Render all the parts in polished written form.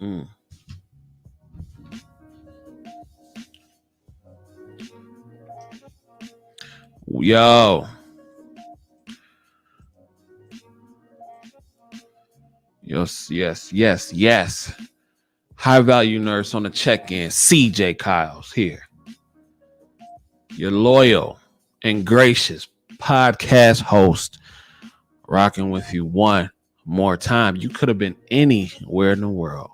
Mm. Yo. Yes. High value nurse on the check-in. CJ Kyles here. Your loyal and gracious podcast host, rocking with you one more time. You could have been anywhere in the world,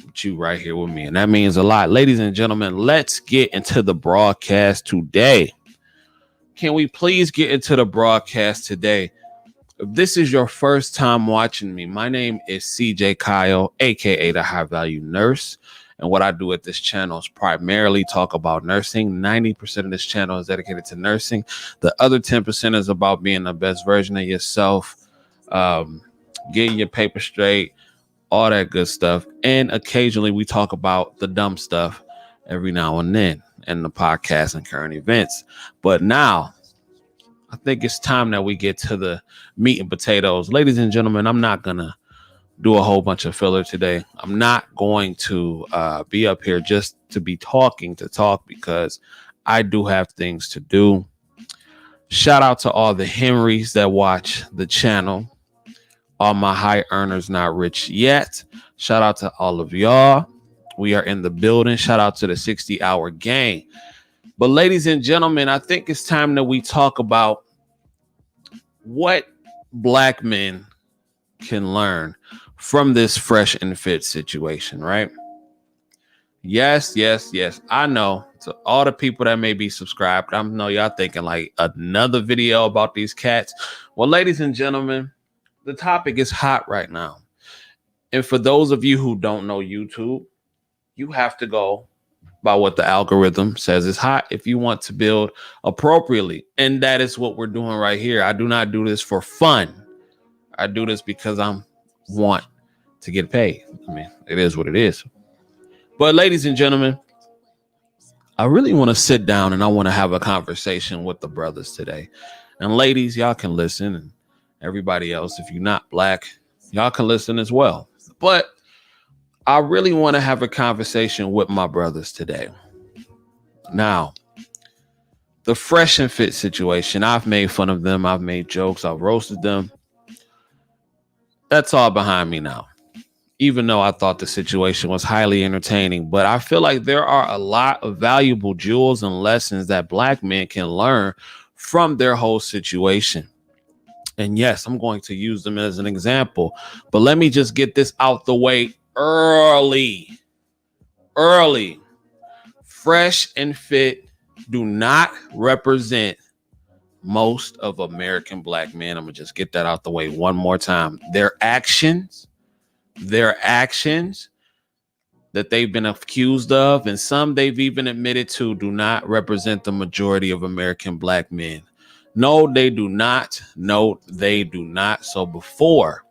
but you right here with me, and that means a lot. Ladies and gentlemen, let's get into the broadcast today. Can we please get into the broadcast today? If this is your first time watching me, my name is CJ Kyle, aka the High Value Nurse. And what I do at this channel is primarily talk about nursing. 90% of this channel is dedicated to nursing. The other 10% is about being the best version of yourself, getting your paper straight, all that good stuff. And occasionally we talk about the dumb stuff every now and then in the podcast and current events. But now, I think it's time that we get to the meat and potatoes. Ladies and gentlemen, I'm not going to do a whole bunch of filler today. I'm not going to be up here just to be talking to talk, because I do have things to do. Shout out to all the Henrys that watch the channel. All my high earners not rich yet. Shout out to all of y'all. We are in the building. Shout out to the 60-hour gang. But ladies and gentlemen, I think it's time that we talk about what black men can learn from this fresh and fit situation, right? Yes. I know, to all the people that may be subscribed, I know y'all thinking like another video about these cats. Well, ladies and gentlemen, the topic is hot right now. And for those of you who don't know YouTube, you have to go by what the algorithm says is hot if you want to build appropriately. And that is what we're doing right here. I do not do this for fun. I do this because I want to get paid. I mean, it is what it is. But ladies and gentlemen, I really want to sit down and I want to have a conversation with the brothers today. And ladies, y'all can listen. And everybody else, if you're not black, y'all can listen as well. But I really want to have a conversation with my brothers today. Now, the fresh and fit situation, I've made fun of them. I've made jokes. I've roasted them. That's all behind me now, even though I thought the situation was highly entertaining. But I feel like there are a lot of valuable jewels and lessons that black men can learn from their whole situation. And yes, I'm going to use them as an example. But let me just get this out the way early. Fresh and fit do not represent most of American black men. I'm gonna just get that out the way one more time. Their actions that they've been accused of, and some they've even admitted to, do not represent the majority of American black men. No, they do not. So before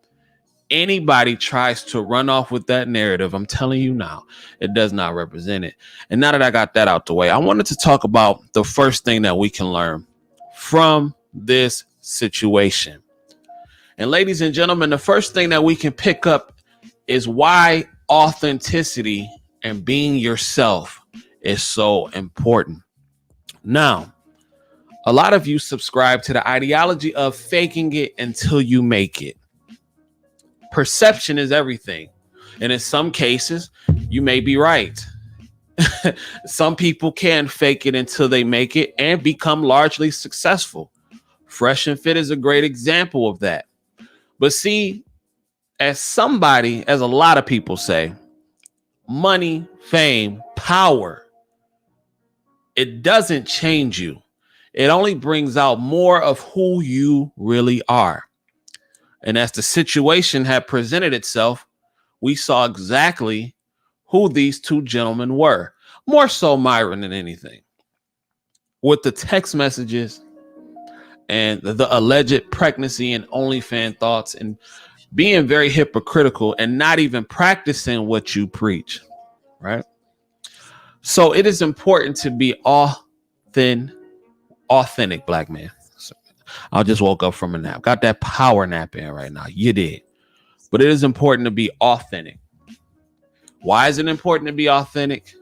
anybody tries to run off with that narrative, I'm telling you now, it does not represent it. And now that I got that out the way, I wanted to talk about the first thing that we can learn from this situation. And ladies and gentlemen, the first thing that we can pick up is why authenticity and being yourself is so important. Now, a lot of you subscribe to the ideology of faking it until you make it. Perception is everything. And in some cases, you may be right. Some people can fake it until they make it and become largely successful. Fresh and Fit is a great example of that. But see, as a lot of people say, money, fame, power, it doesn't change you. It only brings out more of who you really are. And as the situation had presented itself, we saw exactly who these two gentlemen were. More so Myron than anything. With the text messages and the alleged pregnancy and OnlyFans thoughts, and being very hypocritical and not even practicing what you preach, right? So it is important to be authentic black man. I just woke up from a nap. Got that power nap in right now. You did. But it is important to be authentic. Why is it important to be authentic?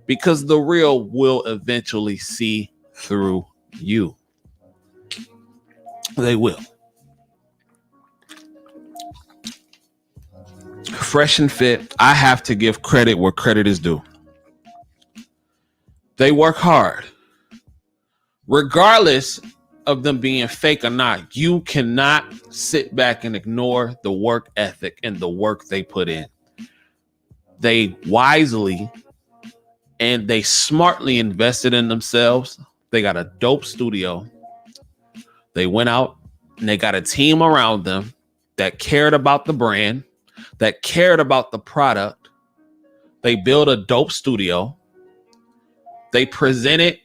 Because the real will eventually see through you. They will. Fresh and Fit, I have to give credit where credit is due. They work hard. Regardless of them being fake or not, you cannot sit back and ignore the work ethic and the work they put in. They wisely and they smartly invested in themselves. They got a dope studio. They went out and they got a team around them that cared about the brand, that cared about the product. They built a dope studio. They presented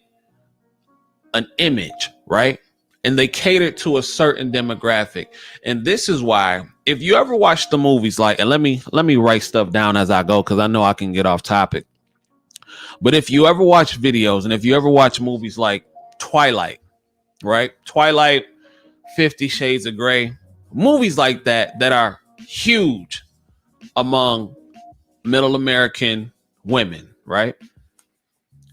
an image, right? And they catered to a certain demographic. And this is why, if you ever watch the movies, like, and let me write stuff down as I go, because I know I can get off topic. But if you ever watch videos and if you ever watch movies like Twilight, right? Twilight, 50 Shades of Grey, movies like that are huge among middle American women, right?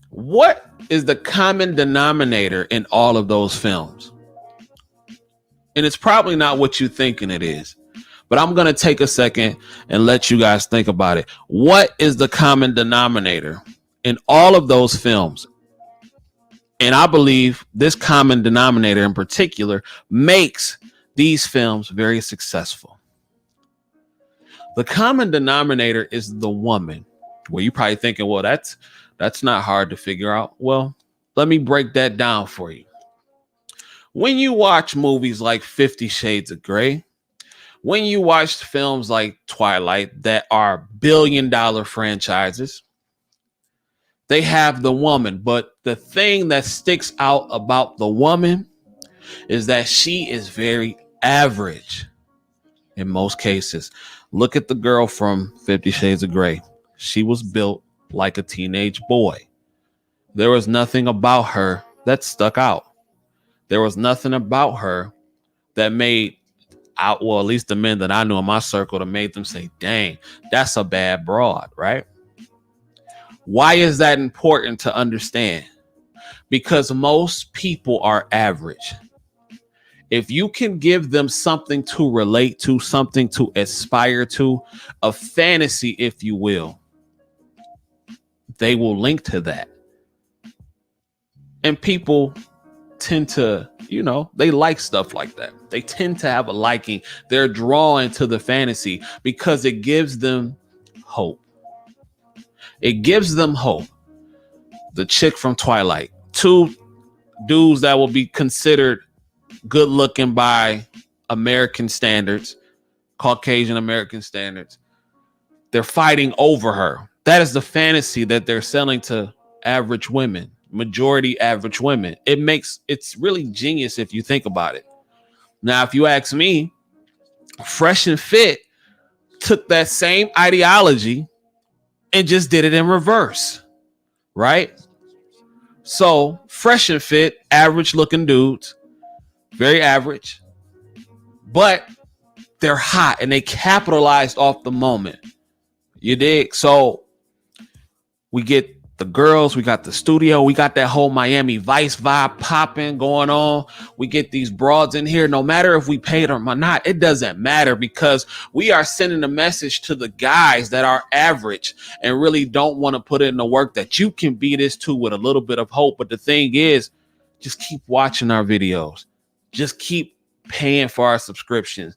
What is the common denominator in all of those films? And it's probably not what you're thinking it is, but I'm going to take a second and let you guys think about it. What is the common denominator in all of those films? And I believe this common denominator in particular makes these films very successful. The common denominator is the woman. Well, you're probably thinking, well, that's not hard to figure out. Well, let me break that down for you. When you watch movies like 50 Shades of Grey, when you watch films like Twilight that are billion-dollar franchises, they have the woman. But the thing that sticks out about the woman is that she is very average in most cases. Look at the girl from 50 Shades of Grey. She was built like a teenage boy. There was nothing about her that stuck out. There was nothing about her that made out, well, at least the men that I knew in my circle, that made them say, dang, that's a bad broad, right? Why is that important to understand? Because most people are average. If you can give them something to relate to, something to aspire to, a fantasy, if you will, they will link to that. And people tend to, they like stuff like that. They tend to have a liking. They're drawn to the fantasy because it gives them hope. It gives them hope. The chick from Twilight, two dudes that will be considered good looking by American standards, Caucasian American standards. They're fighting over her. That is the fantasy that they're selling to average women, majority average women. It's really genius if you think about it. Now, if you ask me, Fresh and Fit took that same ideology and just did it in reverse, right? So Fresh and Fit, average looking dudes, very average, but they're hot and they capitalized off the moment. You dig? So we get the girls, we got the studio, we got that whole Miami Vice vibe popping going on. We get these broads in here. No matter if we paid them or not, it doesn't matter because we are sending a message to the guys that are average and really don't want to put in the work that you can be this too with a little bit of hope. But the thing is, just keep watching our videos. Just keep paying for our subscriptions,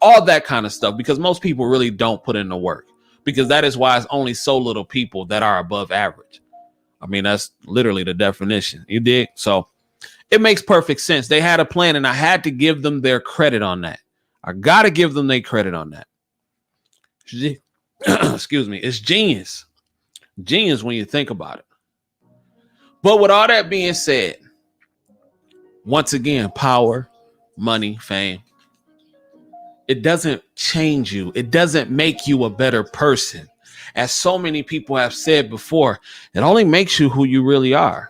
all that kind of stuff, because most people really don't put in the work. Because that is why it's only so little people that are above average. I mean, that's literally the definition. You dig? So it makes perfect sense. They had a plan and I had to give them their credit on that. I got to give them their credit on that. Excuse me. It's genius. Genius when you think about it. But with all that being said, once again, power, money, fame. It doesn't change you. It doesn't make you a better person. As so many people have said before, it only makes you who you really are.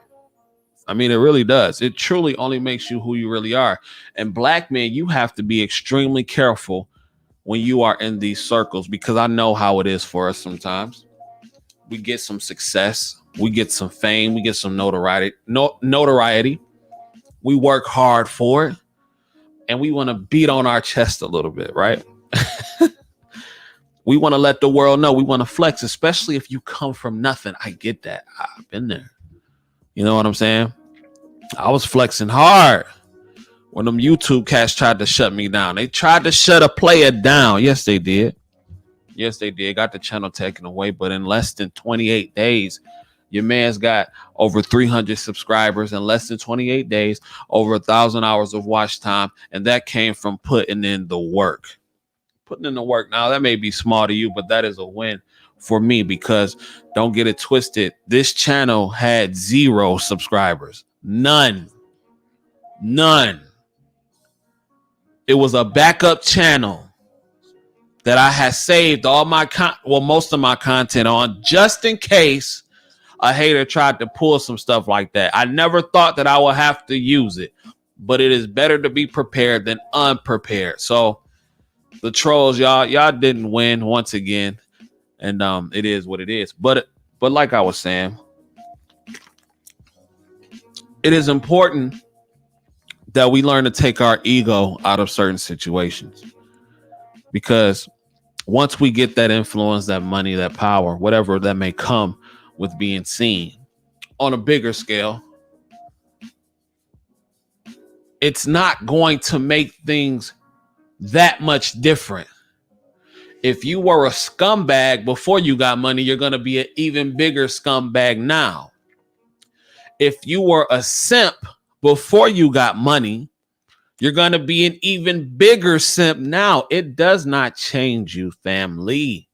I mean, it really does. It truly only makes you who you really are. And black men, you have to be extremely careful when you are in these circles, because I know how it is for us sometimes. We get some success, we get some fame, we get some notoriety. We work hard for it, and we want to beat on our chest a little bit, right? We want to let the world know. We want to flex, especially if you come from nothing. I get that. I've been there. You know what I'm saying? I was flexing hard when them YouTube cats tried to shut me down. They tried to shut a player down. Yes, they did. Yes, they did. Got the channel taken away. But in less than 28 days, your man's got over 300 subscribers in less than 28 days, over 1,000 hours of watch time. And that came from putting in the work. Putting in the work. Now, that may be small to you, but that is a win for me, because don't get it twisted. This channel had 0 subscribers. None. It was a backup channel that I had saved all my most of my content on, just in case a hater tried to pull some stuff like that. I never thought that I would have to use it, but it is better to be prepared than unprepared. So the trolls, y'all didn't win once again, and it is what it is. But like I was saying, it is important that we learn to take our ego out of certain situations, because once we get that influence, that money, that power, whatever that may come with being seen on a bigger scale, it's not going to make things that much different. If you were a scumbag before you got money, you're going to be an even bigger scumbag now. If you were a simp before you got money, you're going to be an even bigger simp now. It does not change you, family.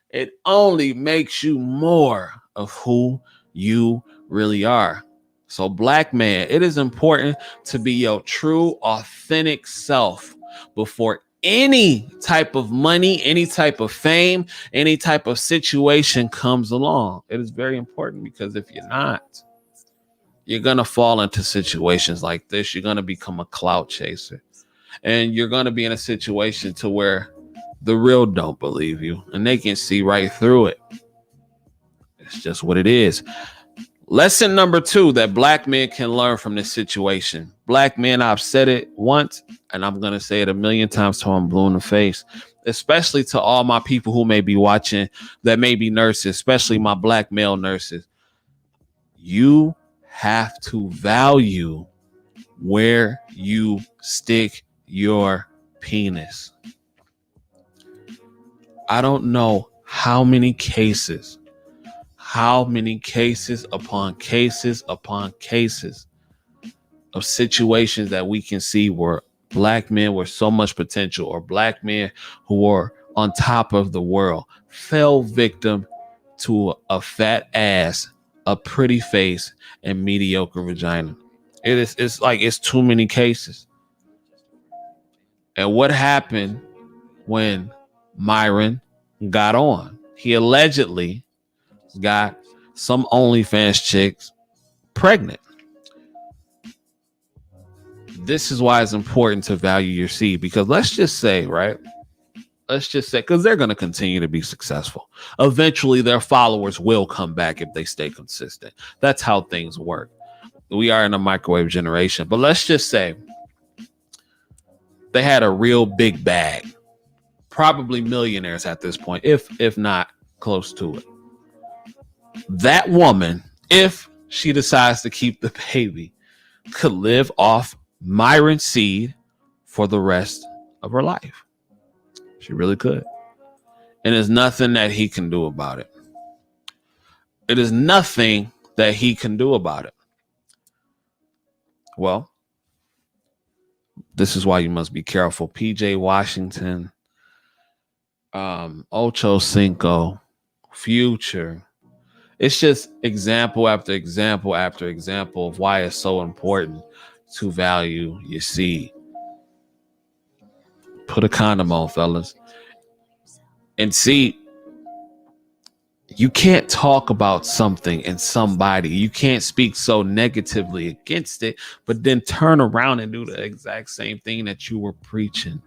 It only makes you more of who you really are. So, black man, it is important to be your true, authentic self before any type of money, any type of fame, any type of situation comes along. It is very important, because if you're not, you're going to fall into situations like this. You're going to become a clout chaser, and you're going to be in a situation to where the real don't believe you, and they can see right through it. It's just what it is. Lesson number 2 that black men can learn from this situation. Black men, I've said it once, and I'm going to say it 1,000,000 times till I'm blue in the face, especially to all my people who may be watching that may be nurses, especially my black male nurses. You have to value where you stick your penis. I don't know how many cases upon cases of situations that we can see where black men with so much potential, or black men who were on top of the world, fell victim to a fat ass, a pretty face, and mediocre vagina. It's too many cases. And what happened when Myron got on? He allegedly got some OnlyFans chicks pregnant. This is why it's important to value your seed, because let's just say, because they're going to continue to be successful. Eventually, their followers will come back if they stay consistent. That's how things work. We are in a microwave generation, but let's just say they had a real big bag, probably millionaires at this point, if not close to it. That woman, if she decides to keep the baby, could live off Myron's seed for the rest of her life. She really could. And there's nothing that he can do about it. It is nothing that he can do about it. Well, this is why you must be careful. PJ Washington, Ocho Cinco, Future. It's just example after example after example of why it's so important to value your seed. Put a condom on, fellas. And see, you can't talk about something and somebody. You can't speak so negatively against it, but then turn around and do the exact same thing that you were preaching.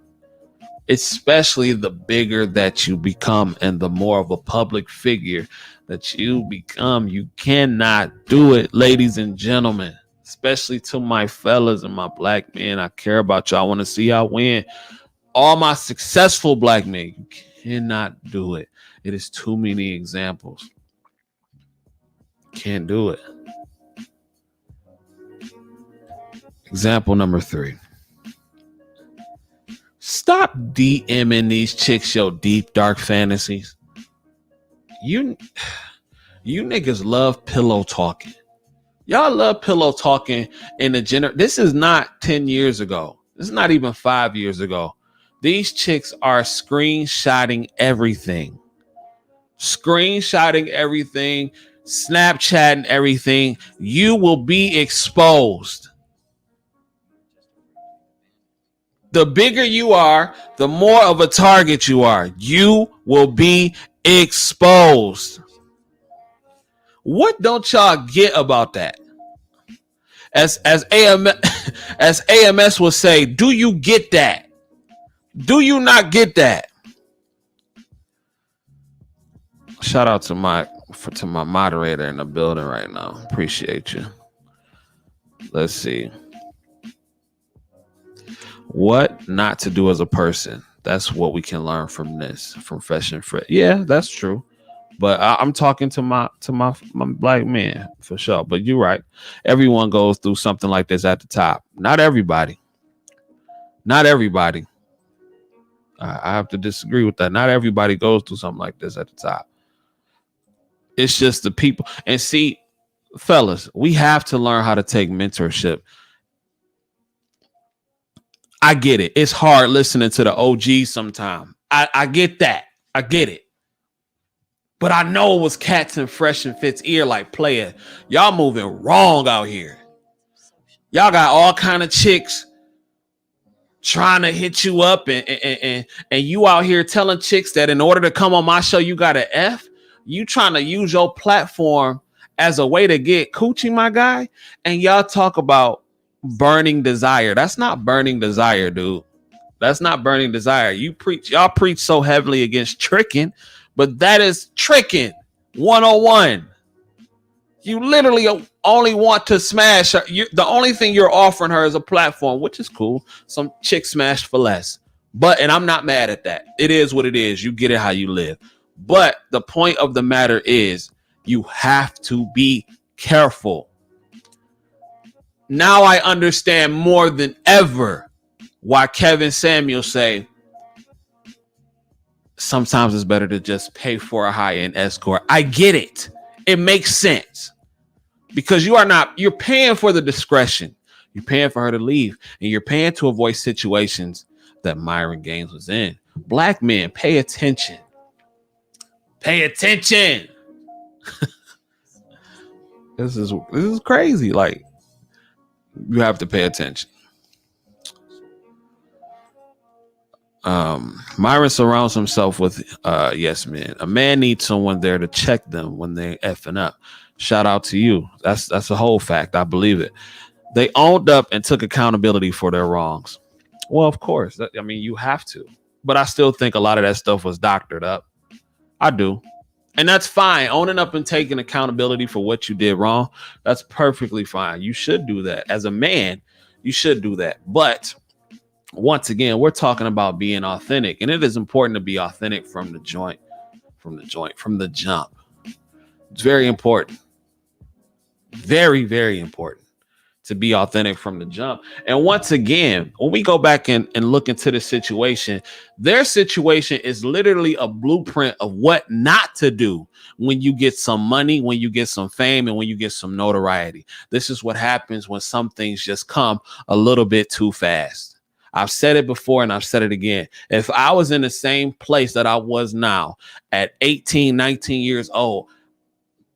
especially the bigger that you become and the more of a public figure that you become. You cannot do it, ladies and gentlemen, especially to my fellas and my black men. I care about y'all. I want to see y'all win. All my successful black men, you cannot do it. It is too many examples. Can't do it. Example number 3. Stop DMing these chicks your deep, dark fantasies. You niggas love pillow talking. Y'all love pillow talking in the This is not 10 years ago. This is not even 5 years ago. These chicks are screenshotting everything. Snapchatting everything. You will be exposed. The bigger you are, the more of a target you are. You will be exposed. What don't y'all get about that? As AMS would say, do you get that? Do you not get that? Shout out to my moderator in the building right now. Appreciate you. Let's see. What not to do as a person. That's what we can learn from this, from Fresh and Fit. Yeah, that's true. But I'm talking to my black man for sure. But you're right. Everyone goes through something like this at the top. Not everybody. I have to disagree with that. Not everybody goes through something like this at the top. It's just the people. And see, fellas, we have to learn how to take mentorship. I get it. It's hard listening to the OGs sometimes. I get that. I get it. But I know it was cats in Fresh and Fit's ear like, player, y'all moving wrong out here. Y'all got all kind of chicks trying to hit you up and you out here telling chicks that in order to come on my show, you got to F. You trying to use your platform as a way to get coochie, my guy. And y'all talk about burning desire. That's not burning desire, dude. That's not burning desire. Y'all preach so heavily against tricking, but that is tricking 101. You literally only want to smash her. The only thing you're offering her is a platform, which is cool. Some chick smash for less. And I'm not mad at that. It is what it is. You get it how you live. But the point of the matter is you have to be careful. Now I understand more than ever why Kevin Samuel say sometimes it's better to just pay for a high-end escort. I get it. It makes sense. Because you're paying for the discretion. You're paying for her to leave. And you're paying to avoid situations that Myron Gaines was in. Black men, pay attention. Pay attention. This is crazy. Like, you have to pay attention. Myron surrounds himself with yes men. A man needs someone there to check them when they effing up. Shout out to you. That's a whole fact. I believe it. They owned up and took accountability for their wrongs. Well, of course. You have to. But I still think a lot of that stuff was doctored up. I do. And that's fine. Owning up and taking accountability for what you did wrong, that's perfectly fine. You should do that. As a man, you should do that. But once again, we're talking about being authentic. And it is important to be authentic from the jump. It's very important. Very, very important to be authentic from the jump. And once again, when we go back and look into the situation, their situation is literally a blueprint of what not to do when you get some money, when you get some fame, and when you get some notoriety. This is what happens when some things just come a little bit too fast. I've said it before and I've said it again. If I was in the same place that I was now at 18, 19 years old,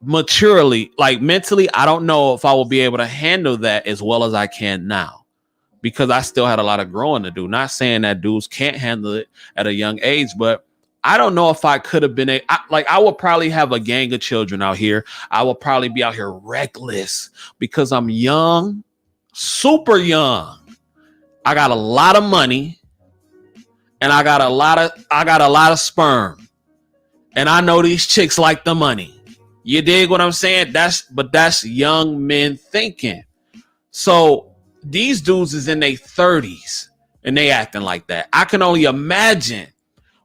maturely, like mentally, I don't know if I will be able to handle that as well as I can now, because I still had a lot of growing to do. Not saying that dudes can't handle it at a young age, but I don't know if I could have been I would probably have a gang of children out here. I will probably be out here reckless because I'm young, super young. I got a lot of money and I got a lot of sperm, and I know these chicks like the money. You dig what I'm saying? That's young men thinking. So these dudes is in their 30s and they acting like that. I can only imagine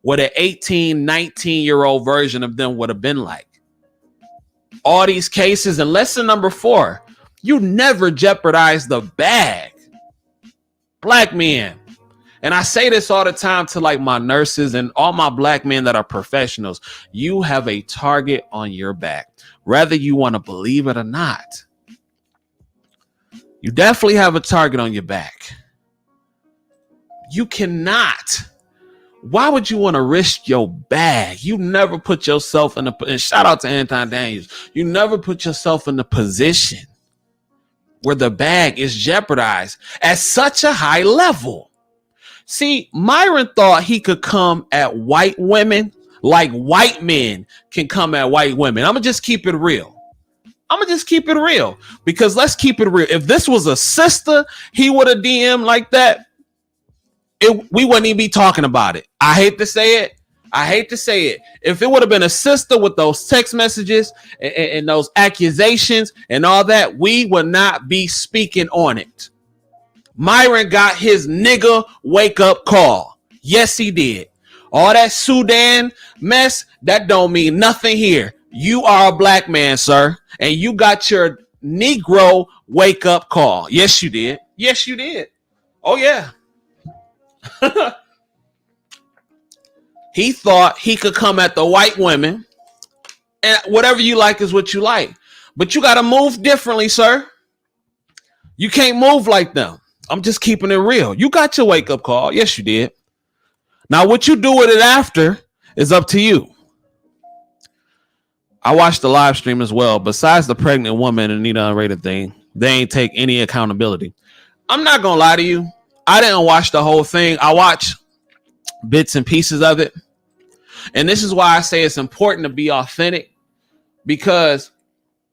what an 18, 19-year-old version of them would have been like. All these cases, and lesson number 4, you never jeopardize the bag. Black men. And I say this all the time to like my nurses and all my black men that are professionals. You have a target on your back, whether you want to believe it or not. You definitely have a target on your back. You cannot. Why would you want to risk your bag? You never put yourself in and shout out to Anton Daniels. You never put yourself in the position where the bag is jeopardized at such a high level. See, Myron thought he could come at white women like white men can come at white women. I'm going to just keep it real. Because let's keep it real. If this was a sister, he would have DM'd like that. We wouldn't even be talking about it. I hate to say it. If it would have been a sister with those text messages and those accusations and all that, we would not be speaking on it. Myron got his nigga wake up call. Yes, he did. All that Sudan mess, that don't mean nothing here. You are a black man, sir, and you got your Negro wake up call. Yes, you did. Oh, yeah. He thought he could come at the white women, and whatever you like is what you like. But you got to move differently, sir. You can't move like them. I'm just keeping it real. You got your wake up call. Yes, you did. Now, what you do with it after is up to you. I watched the live stream as well. Besides the pregnant woman and Nita unrated thing, they ain't take any accountability. I'm not going to lie to you. I didn't watch the whole thing. I watched bits and pieces of it. And this is why I say it's important to be authentic, because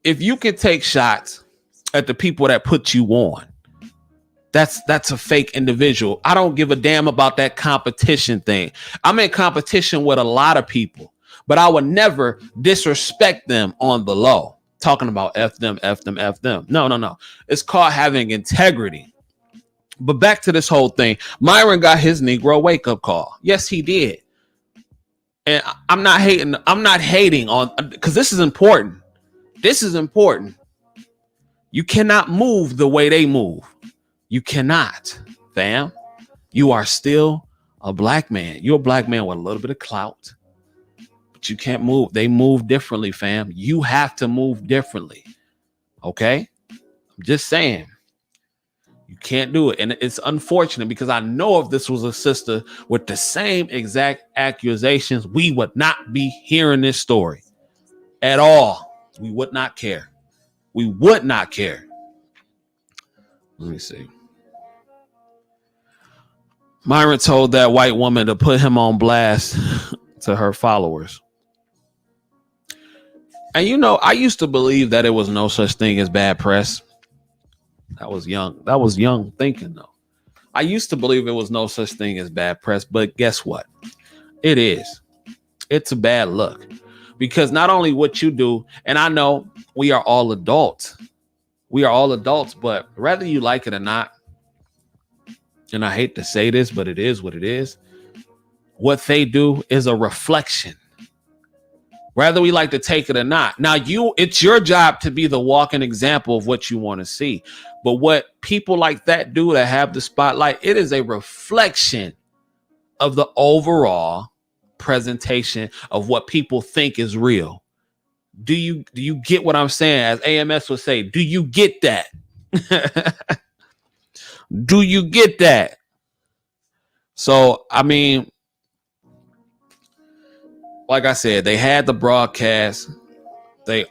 if you can take shots at the people that put you on, that's a fake individual. I don't give a damn about that competition thing. I'm in competition with a lot of people, but I would never disrespect them on the low. Talking about F them. No. It's called having integrity. But back to this whole thing. Myron got his Negro wake up call. Yes, he did. And I'm not hating on, because this is important. You cannot move the way they move. You cannot, fam. You are still a black man. You're a black man with a little bit of clout, but you can't move. They move differently, fam. You have to move differently. Okay? I'm just saying. You can't do it. And it's unfortunate, because I know if this was a sister with the same exact accusations, we would not be hearing this story at all. We would not care. Let me see. Myron told that white woman to put him on blast to her followers. And you know, I used to believe that it was no such thing as bad press. That was young thinking, though. I used to believe it was no such thing as bad press, but guess what? It is. It's a bad look, because not only what you do, and I know we are all adults, but whether you like it or not, and I hate to say this, but it is what it is. What they do is a reflection, whether we like to take it or not. Now, it's your job to be the walking example of what you want to see. But what people like that do to have the spotlight, it is a reflection of the overall presentation of what people think is real. Do you get what I'm saying? As AMS would say, do you get that? Do you get that? So, I mean, like I said, they had the broadcast. They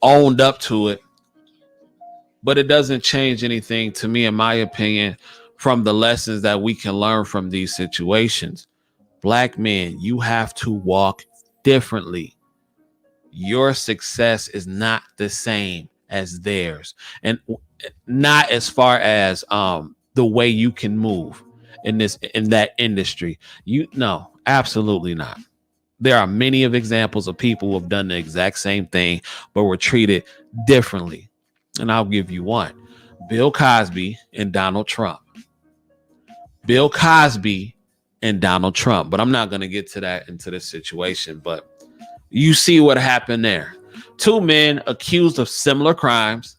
owned up to it. But it doesn't change anything to me, in my opinion, from the lessons that we can learn from these situations. Black men, you have to walk differently. Your success is not the same as theirs. And not as far as the way you can move. in that industry. No, absolutely not. There are many of examples of people who have done the exact same thing, but were treated differently. And I'll give you one. Bill Cosby and Donald Trump. Bill Cosby and Donald Trump. But I'm not going to get to that into this situation. But you see what happened there. Two men accused of similar crimes,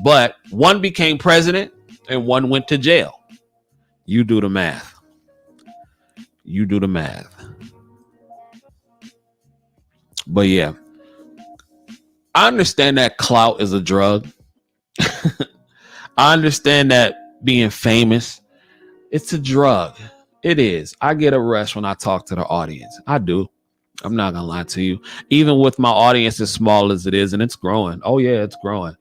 but one became president and one went to jail. You do the math. You do the math. But yeah, I understand that clout is a drug. I understand that being famous, it's a drug. It is. I get a rush when I talk to the audience. I do. I'm not going to lie to you. Even with my audience as small as it is, and it's growing. Oh, yeah, it's growing.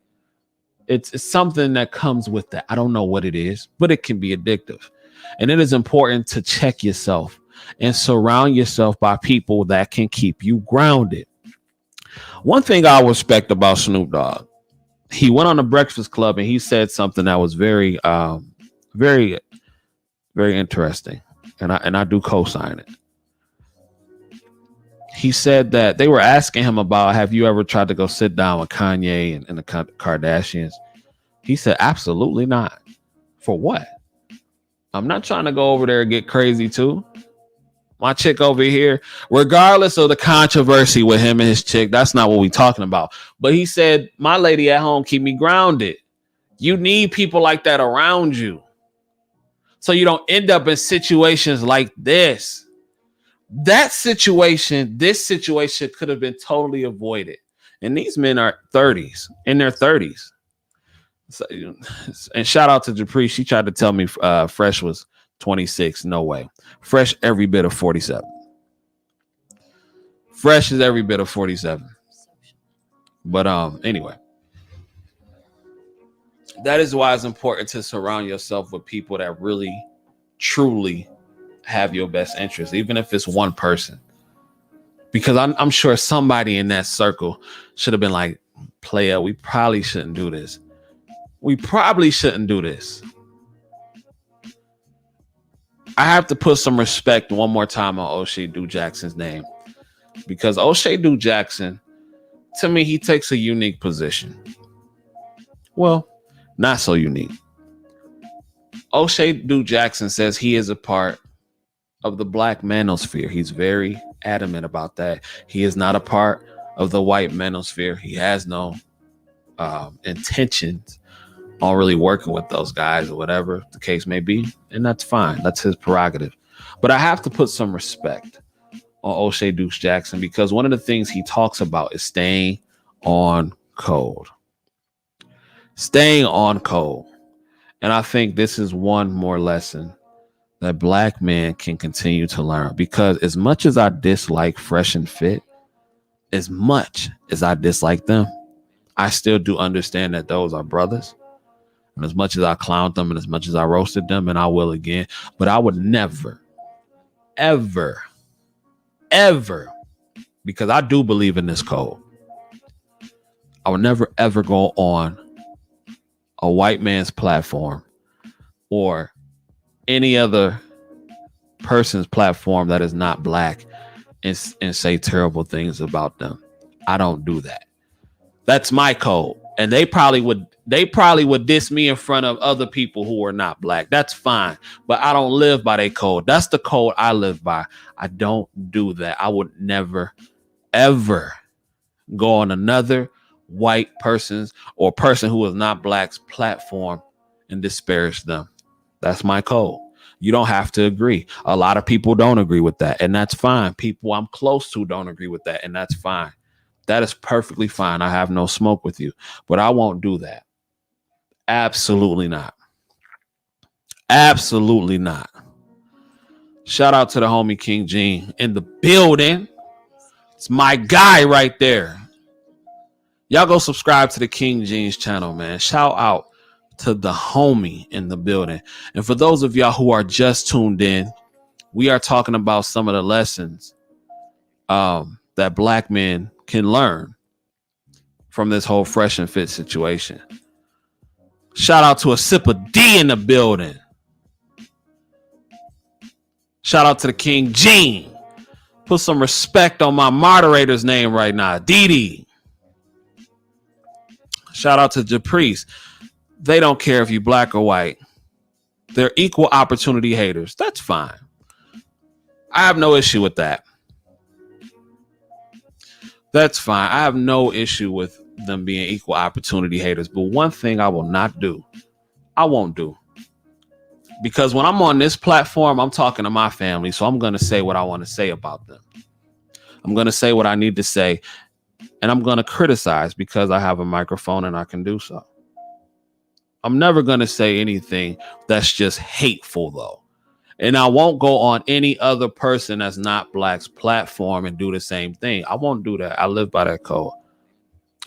It's something that comes with that. I don't know what it is, but it can be addictive. And it is important to check yourself and surround yourself by people that can keep you grounded. One thing I respect about Snoop Dogg, he went on the Breakfast Club and he said something that was very, very, very interesting. And I do co-sign it. He said that they were asking him about, have you ever tried to go sit down with Kanye and the Kardashians? He said, absolutely not. For what? I'm not trying to go over there and get crazy too. My chick over here, regardless of the controversy with him and his chick, that's not what we're talking about. But he said, my lady at home keep me grounded. You need people like that around you, so you don't end up in situations like this. This situation could have been totally avoided. And these men are in their 30s. So, and shout out to Dupree. She tried to tell me Fresh was 26. No way. Fresh every bit of 47. Fresh is every bit of 47. But anyway, that is why it's important to surround yourself with people that really, truly have your best interest, even if it's one person. Because I'm sure somebody in that circle should have been like, player, we probably shouldn't do this. We probably shouldn't do this. I have to put some respect one more time on O'Shea Du Jackson's name, because O'Shea Du Jackson, to me, he takes a unique position. Well, not so unique. O'Shea Du Jackson says he is a part of the black manosphere. He's very adamant about that. He is not a part of the white manosphere. He has no intentions on really working with those guys or whatever the case may be. And that's fine. That's his prerogative. But I have to put some respect on O'Shea Du Jackson, because one of the things he talks about is staying on code. Staying on code. And I think this is one more lesson that black men can continue to learn, because as much as I dislike Fresh and Fit, as much as I dislike them, I still do understand that those are brothers. And as much as I clowned them and as much as I roasted them, and I will again, but I would never, ever, because I do believe in this code, I would never, ever go on a white man's platform or any other person's platform that is not black and say terrible things about them. I don't do that. That's my code. And they probably would diss me in front of other people who are not black. That's fine. But I don't live by their code. That's the code I live by. I don't do that. I would never, ever go on another white person's or person who is not black's platform and disparage them. That's my code. You don't have to agree. A lot of people don't agree with that, and that's fine. People I'm close to don't agree with that, and that's fine. That is perfectly fine. I have no smoke with you, but I won't do that. Absolutely not. Absolutely not. Shout out to the homie King Gene in the building. It's my guy right there. Y'all go subscribe to the King Gene's channel, man. Shout out to the homie in the building. And for those of y'all who are just tuned in, we are talking about some of the lessons that black men can learn from this whole Fresh and Fit situation. Shout out to a sip of D in the building. Shout out to the King Gene. Put some respect on my moderator's name right now. Dee. Shout out to Japrice. They don't care if you black or white. They're equal opportunity haters. That's fine. I have no issue with that. That's fine. I have no issue with them being equal opportunity haters. But one thing I will not do, I won't do. Because when I'm on this platform, I'm talking to my family. So I'm going to say what I want to say about them. I'm going to say what I need to say. And I'm going to criticize because I have a microphone and I can do so. I'm never going to say anything that's just hateful, though. And I won't go on any other person that's not black's platform and do the same thing. I won't do that. I live by that code.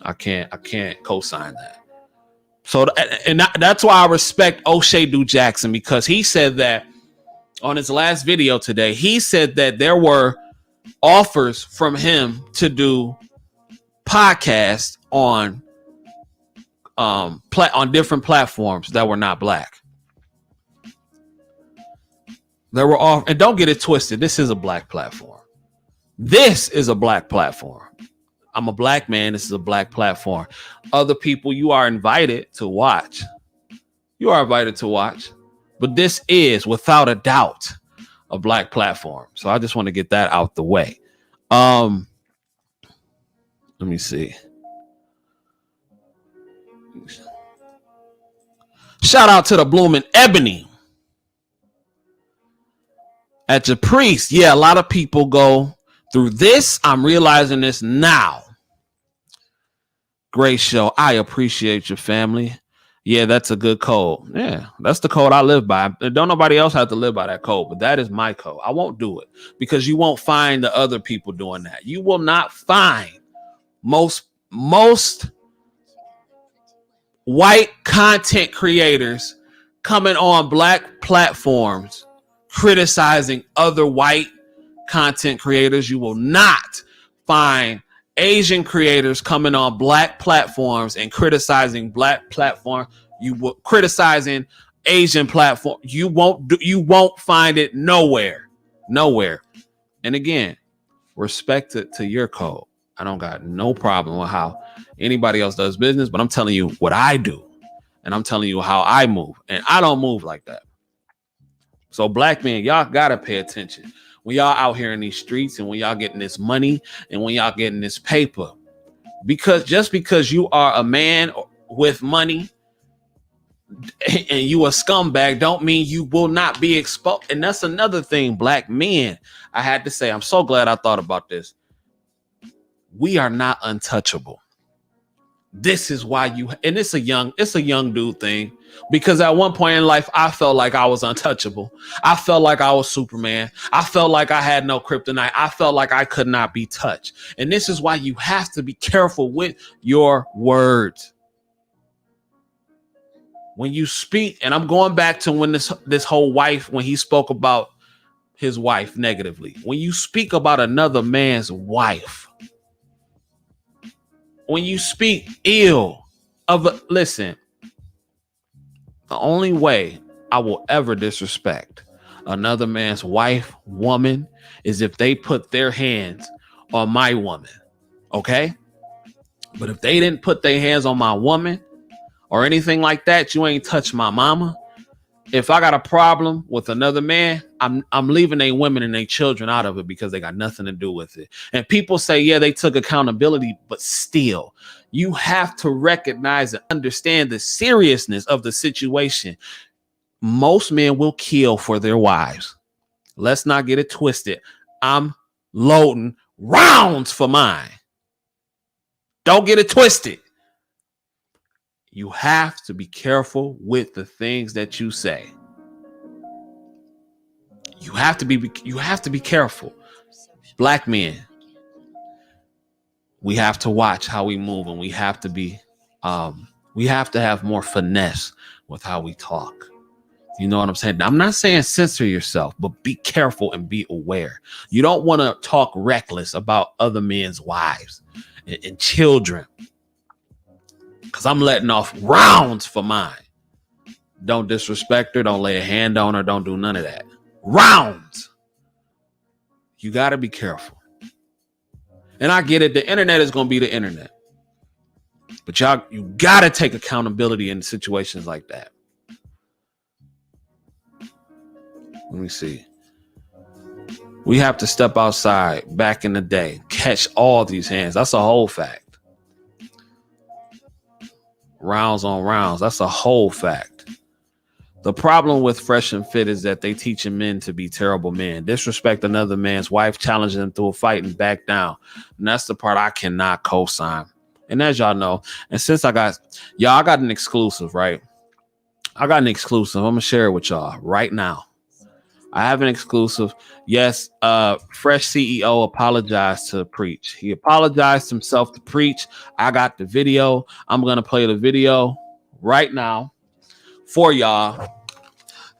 I can't co-sign that. So, and that's why I respect O'Shea Du Jackson, because he said that on his last video today, he said that there were offers from him to do podcasts on different platforms that were not black. There were off, and don't get it twisted. This is a black platform. This is a black platform. I'm a black man. This is a black platform. Other people, you are invited to watch. You are invited to watch. But this is, without a doubt, a black platform. So I just want to get that out the way. Let me see. Shout out to the blooming Ebony at Japrice. Yeah, a lot of people go through this. I'm realizing this now. Great show. I appreciate your family. Yeah, that's a good code. Yeah, that's the code I live by. Don't nobody else have to live by that code, but that is my code. I won't do it because you won't find the other people doing that. You will not find most white content creators coming on black platforms criticizing other white content creators. You will not find Asian creators coming on black platforms and criticizing black platform. You will criticizing Asian platform. You won't find it nowhere. And again, respect it to your code. I don't got no problem with how anybody else does business, but I'm telling you what I do. And I'm telling you how I move. And I don't move like that. So black men, y'all gotta pay attention. When y'all out here in these streets and when y'all getting this money and when y'all getting this paper, because just because you are a man with money and you a scumbag don't mean you will not be exposed. And that's another thing, black men, I had to say, I'm so glad I thought about this. We are not untouchable. This is why and it's a young dude thing, because at one point in life, I felt like I was untouchable. I felt like I was Superman. I felt like I had no kryptonite. I felt like I could not be touched. And this is why you have to be careful with your words. When you speak, and I'm going back to when this whole wife, when he spoke about his wife negatively, when you speak about another man's wife, when you speak ill of listen, the only way I will ever disrespect another man's wife, woman, is if they put their hands on my woman. Okay? But if they didn't put their hands on my woman or anything like that, you ain't touch my mama. If I got a problem with another man, I'm leaving their women and their children out of it because they got nothing to do with it. And people say, yeah, they took accountability, but still, you have to recognize and understand the seriousness of the situation. Most men will kill for their wives. Let's not get it twisted. I'm loading rounds for mine. Don't get it twisted. You have to be careful with the things that you say. You have to be careful. Black men, we have to watch how we move, and we have to have more finesse with how we talk. You know what I'm saying? I'm not saying censor yourself, but be careful and be aware. You don't want to talk reckless about other men's wives and children, because I'm letting off rounds for mine. Don't disrespect her. Don't lay a hand on her. Don't do none of that. Rounds. You got to be careful. And I get it. The internet is going to be the internet. But you got to take accountability in situations like that. Let me see. We have to step outside back in the day, catch all these hands. That's a whole fact. Rounds on rounds. That's a whole fact. The problem with Fresh and Fit is that they teaching men to be terrible men, disrespect another man's wife, challenging them through a fight and back down. And that's the part I cannot co-sign. And as y'all know, and since I got an exclusive, right? I got an exclusive. I'm going to share it with y'all right now. I have an exclusive. Yes, Fresh CEO apologized to Preach. He apologized himself to Preach. I got the video. I'm going to play the video right now for y'all.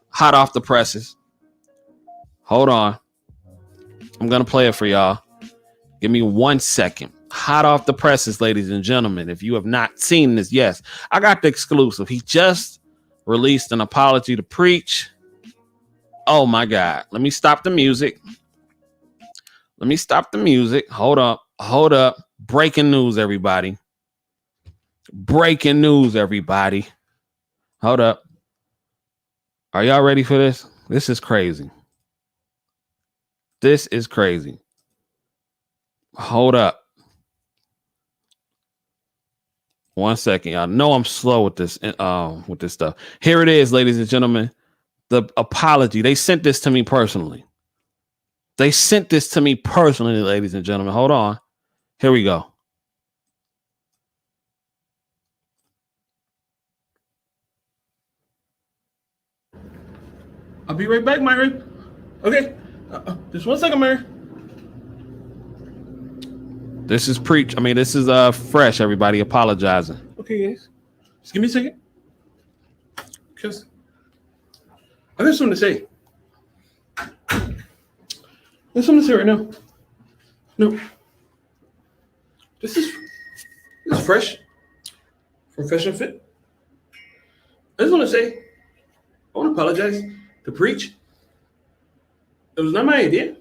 Hot off the presses. Hold on. I'm going to play it for y'all. Give me 1 second. Hot off the presses, ladies and gentlemen. If you have not seen this, yes, I got the exclusive. He just released an apology to Preach. Oh my God. Let me stop the music. Hold up. Breaking news, everybody. Hold up. Are y'all ready for this? This is crazy. Hold up. 1 second. Y'all know I'm slow with this stuff. Here it is, ladies and gentlemen. The apology. They sent this to me personally. Ladies and gentlemen. Hold on. Here we go. I'll be right back, Myron. Okay. Just 1 second, Myron. This is Preach. This is Fresh, everybody apologizing. Okay, guys. Just give me a second. Because I got something to say. There's something to say right now. No. This is Fresh from Fresh and Fit. I just want to say, I want to apologize to Preach. It was not my idea.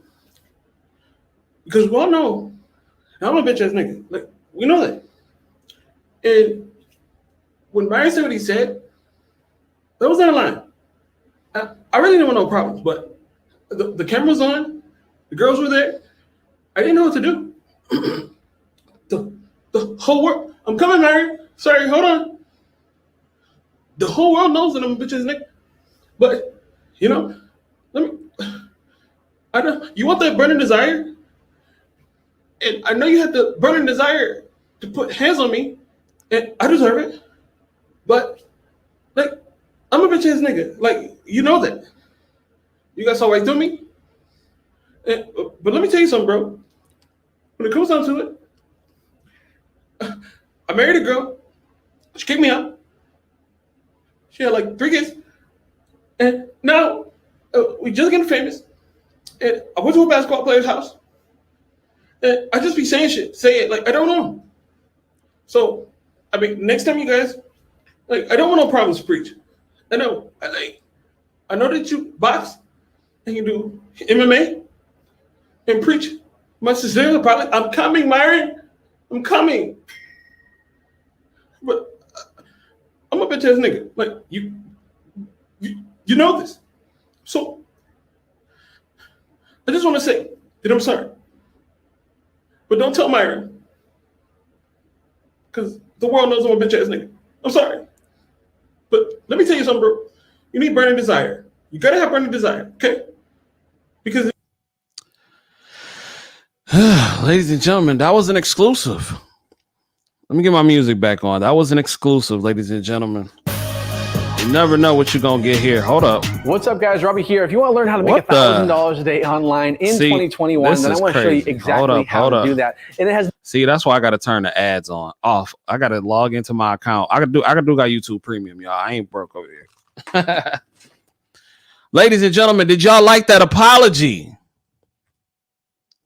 Because we all know I'm a bitch ass nigga. Like, we know that. And when Myron said what he said, that was not a line. I really didn't want no problems, but the camera's on, the girls were there. I didn't know what to do. the whole world, I'm coming, Myron. Sorry, hold on. The whole world knows that I'm a bitch ass nigga. But, I know you want that burning desire, and I know you had the burning desire to put hands on me, and I deserve it. But, like, I'm a bitch ass nigga. Like, you know that. You guys saw right through me. But let me tell you something, bro. When it comes down to it, I married a girl. She kicked me out. She had like 3 kids. And now we just getting famous. And I went to a basketball player's house. And I just be saying shit. Say it like I don't know. So, next time you guys, like, I don't want no problems to Preach. I know. I know that you box and you do MMA and Preach. My sincere apology. I'm coming, Myron. I'm coming. But I'm a bitch ass nigga. Like, you know this. So I just want to say that I'm sorry. But don't tell Myron. Because the world knows I'm a bitch ass nigga. I'm sorry. But let me tell you something, bro. You need burning desire. You gotta have burning desire, okay? Because ladies and gentlemen, that was an exclusive. Let me get my music back on. That was an exclusive, ladies and gentlemen. You never know what you're gonna get here. Hold up. What's up, guys? Robbie here. If you want to learn how to make $1,000 a day online in 2021, then I want to show you exactly how to do that. And it has. See, that's why I got to turn the ads off. I got to log into my account. I got YouTube Premium, y'all. I ain't broke over here. Ladies and gentlemen, did y'all like that apology?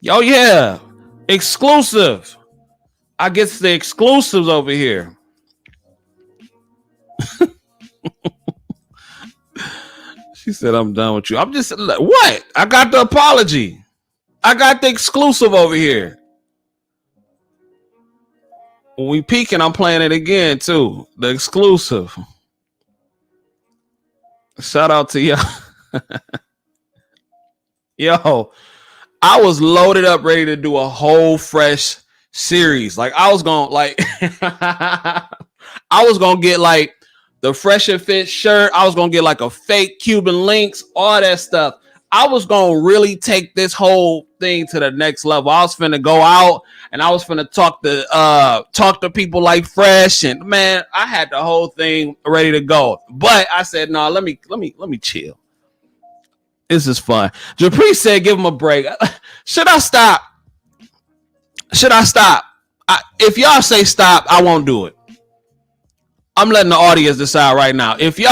Oh yeah, exclusive. I guess the exclusives over here. She said, I'm done with you. I'm just, what? I got the apology. I got the exclusive over here. When we peeking, I'm playing it again too. The exclusive. Shout out to y'all. Yo, I was loaded up, ready to do a whole fresh series. Like I was gonna get like the Fresh and Fit shirt. I was gonna get like a fake Cuban links, all that stuff. I was gonna really take this whole thing to the next level. I was finna go out and I was finna talk to people like Fresh, and man, I had the whole thing ready to go. But I said, no, let me chill. This is fun. Japri said, give him a break. Should I stop? If y'all say stop, I won't do it. I'm letting the audience decide right now. If you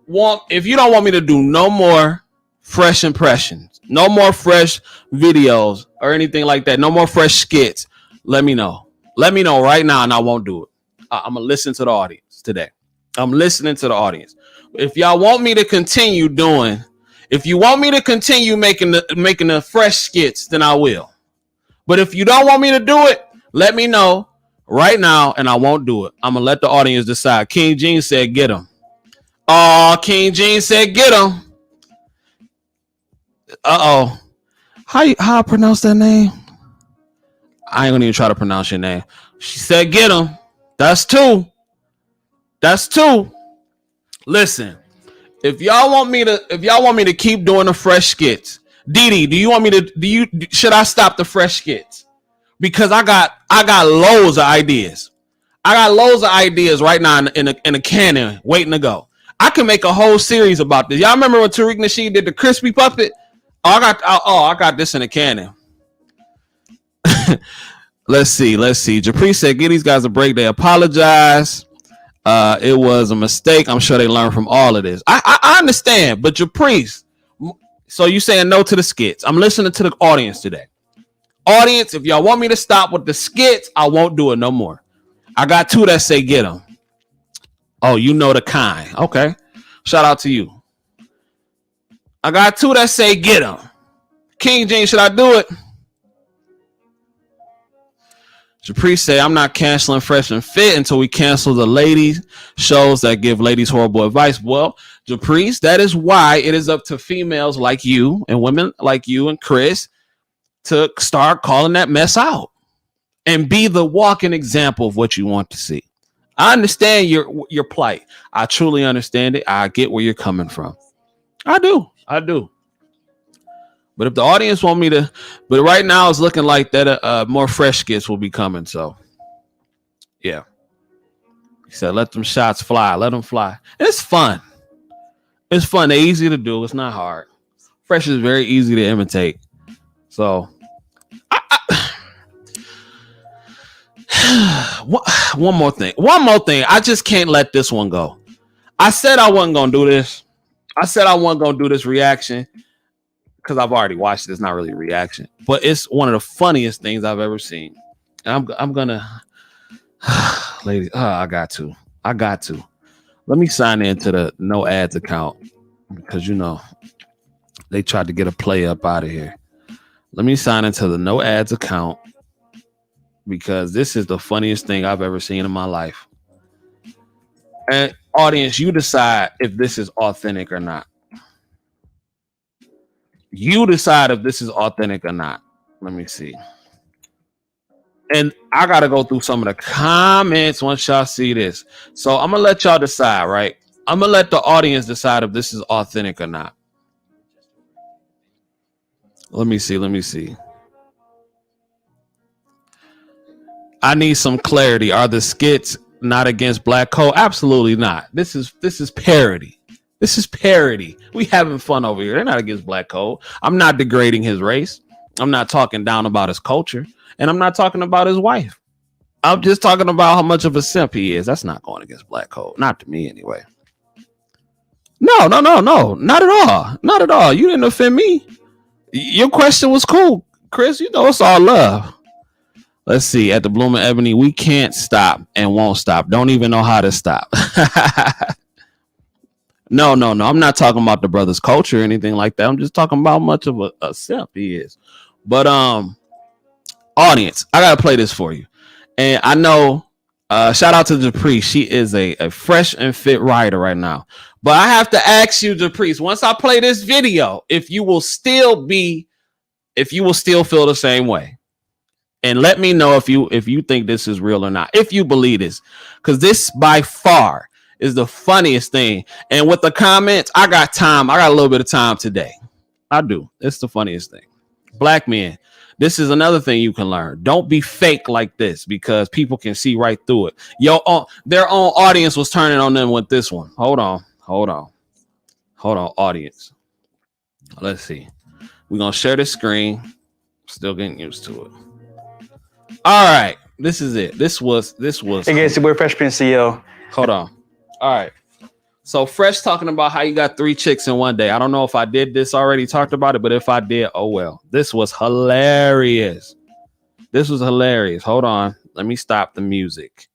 don't want me to do no more fresh impressions, no more fresh videos or anything like that, no more fresh skits, let me know. Let me know right now and I won't do it. I'm going to listen to the audience today. I'm listening to the audience. If y'all want me to continue making the fresh skits, then I will. But if you don't want me to do it, let me know right now and I won't do it. I'm going to let the audience decide. King Gene said, get him. Oh, King Gene said, get him. Uh-oh. How I pronounce that name? I ain't going to even try to pronounce your name. She said, get him. That's two. Listen, if y'all want me to keep doing the fresh skits, Didi, should I stop the fresh skits? Because I got loads of ideas. I got loads of ideas right now in a cannon waiting to go. I can make a whole series about this. Y'all remember when Tariq Nasheed did the crispy puppet? I got this in a cannon. Let's see. Japri said, give these guys a break. They apologize. It was a mistake. I'm sure they learned from all of this. I understand, but Japri, so you saying no to the skits. I'm listening to the audience today. Audience, if y'all want me to stop with the skits, I won't do it no more. I got two that say get them. Oh, you know the kind. Okay. Shout out to you. I got two that say get them. King James, should I do it? Japri say, I'm not canceling Fresh and Fit until we cancel the ladies shows that give ladies horrible advice. Well, Japri, that is why it is up to females like you and women like you and Chris to start calling that mess out and be the walking example of what you want to see. I understand your plight. I truly understand it. I get where you're coming from. I do. But if the audience want me to, but right now it's looking like that more fresh skits will be coming. So, yeah. He said, let them shots fly. Let them fly. And it's fun. It's fun. They're easy to do. It's not hard. Fresh is very easy to imitate. So, one more thing. I just can't let this one go. I said I wasn't going to do this. I said I wasn't going to do this reaction because I've already watched it. It's not really a reaction, but it's one of the funniest things I've ever seen. And I'm going to, ladies, I got to. Let me sign into the no ads account because, they tried to get a play up out of here. Let me sign into the no ads account because this is the funniest thing I've ever seen in my life. And audience, you decide if this is authentic or not. You decide if this is authentic or not. Let me see. And I got to go through some of the comments once y'all see this. So I'm going to let y'all decide, right? I'm going to let the audience decide if this is authentic or not. Let me see. I need some clarity. Are the skits not against black code? Absolutely not. This is parody. This is parody. We having fun over here. They're not against black code. I'm not degrading his race. I'm not talking down about his culture. And I'm not talking about his wife. I'm just talking about how much of a simp he is. That's not going against black code. Not to me anyway. No. Not at all. Not at all. You didn't offend me. Your question was cool, Chris. It's all love. Let's see. At the Bloom and Ebony, we can't stop and won't stop. Don't even know how to stop. No. I'm not talking about the brother's culture or anything like that. I'm just talking about how much of a simp he is. But audience, I gotta play this for you. And I know, shout out to Dupree. She is a fresh and fit writer right now. But I have to ask you, Dupree, once I play this video, if you will still feel the same way. And let me know if you think this is real or not, if you believe this, because this by far is the funniest thing. And with the comments, I got time. I got a little bit of time today. I do. It's the funniest thing. Black men, this is another thing you can learn. Don't be fake like this, because people can see right through it. Their own audience was turning on them with this one. Hold on, audience. Let's see. We're gonna share the screen. Still getting used to it. All right, this is it. This was. Hey guys, we're Fresh Prince CEO. Hold on. All right. So Fresh talking about how you got 3 chicks in one day. I don't know if I did this already, talked about it, but if I did, oh well. This was hilarious. Hold on. Let me stop the music.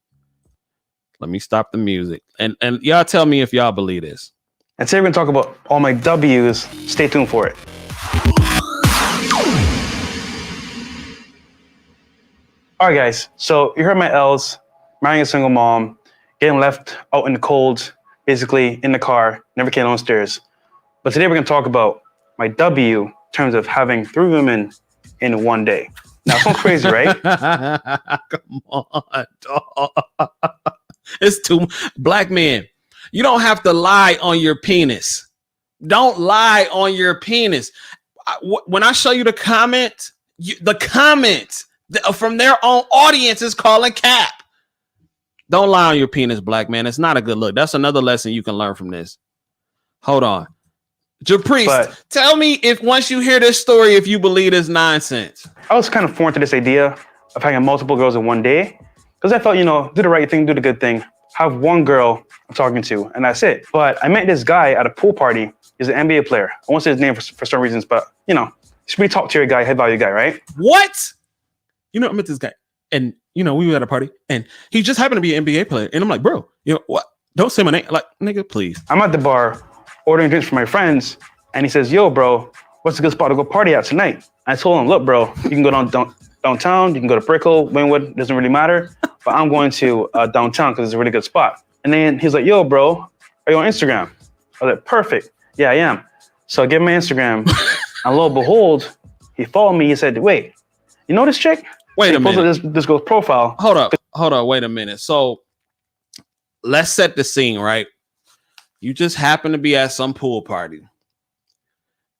And y'all tell me if y'all believe this. And today we're gonna talk about all my W's. Stay tuned for it. All right, guys. So you heard my L's, marrying a single mom, getting left out in the cold, basically in the car, never came downstairs. But today we're going to talk about my W in terms of having 3 women in one day. Now, it sounds crazy, right? Come on, dog. It's too black men. You don't have to lie on your penis. Don't lie on your penis. When I show you the comment, from their own audience is calling cap. Don't lie on your penis, black man. It's not a good look. That's another lesson you can learn from this. Hold on. Japriest, tell me if once you hear this story, if you believe it's nonsense. I was kind of foreign to this idea of having multiple girls in one day, because I thought, do the right thing, do the good thing, have one girl I'm talking to, and that's it. But I met this guy at a pool party. He's an NBA player. I won't say his name for some reasons, but, he's a pretty top tier guy, head value guy, right? What? I met this guy, and we were at a party, and he just happened to be an NBA player. And I'm like, bro, what? Don't say my name. Like, nigga, please. I'm at the bar ordering drinks for my friends, and he says, yo, bro, what's a good spot to go party at tonight? I told him, look, bro, you can go downtown, you can go to Brickell, Wynwood, doesn't really matter. But I'm going to downtown because it's a really good spot. And then he's like, yo, bro, are you on Instagram? I was like, perfect. Yeah, I am. So I give him my Instagram, and lo and behold, he followed me. He said, wait, you know this chick? Wait a minute. This girl's profile. Hold up. Wait a minute. So let's set the scene, right? You just happen to be at some pool party,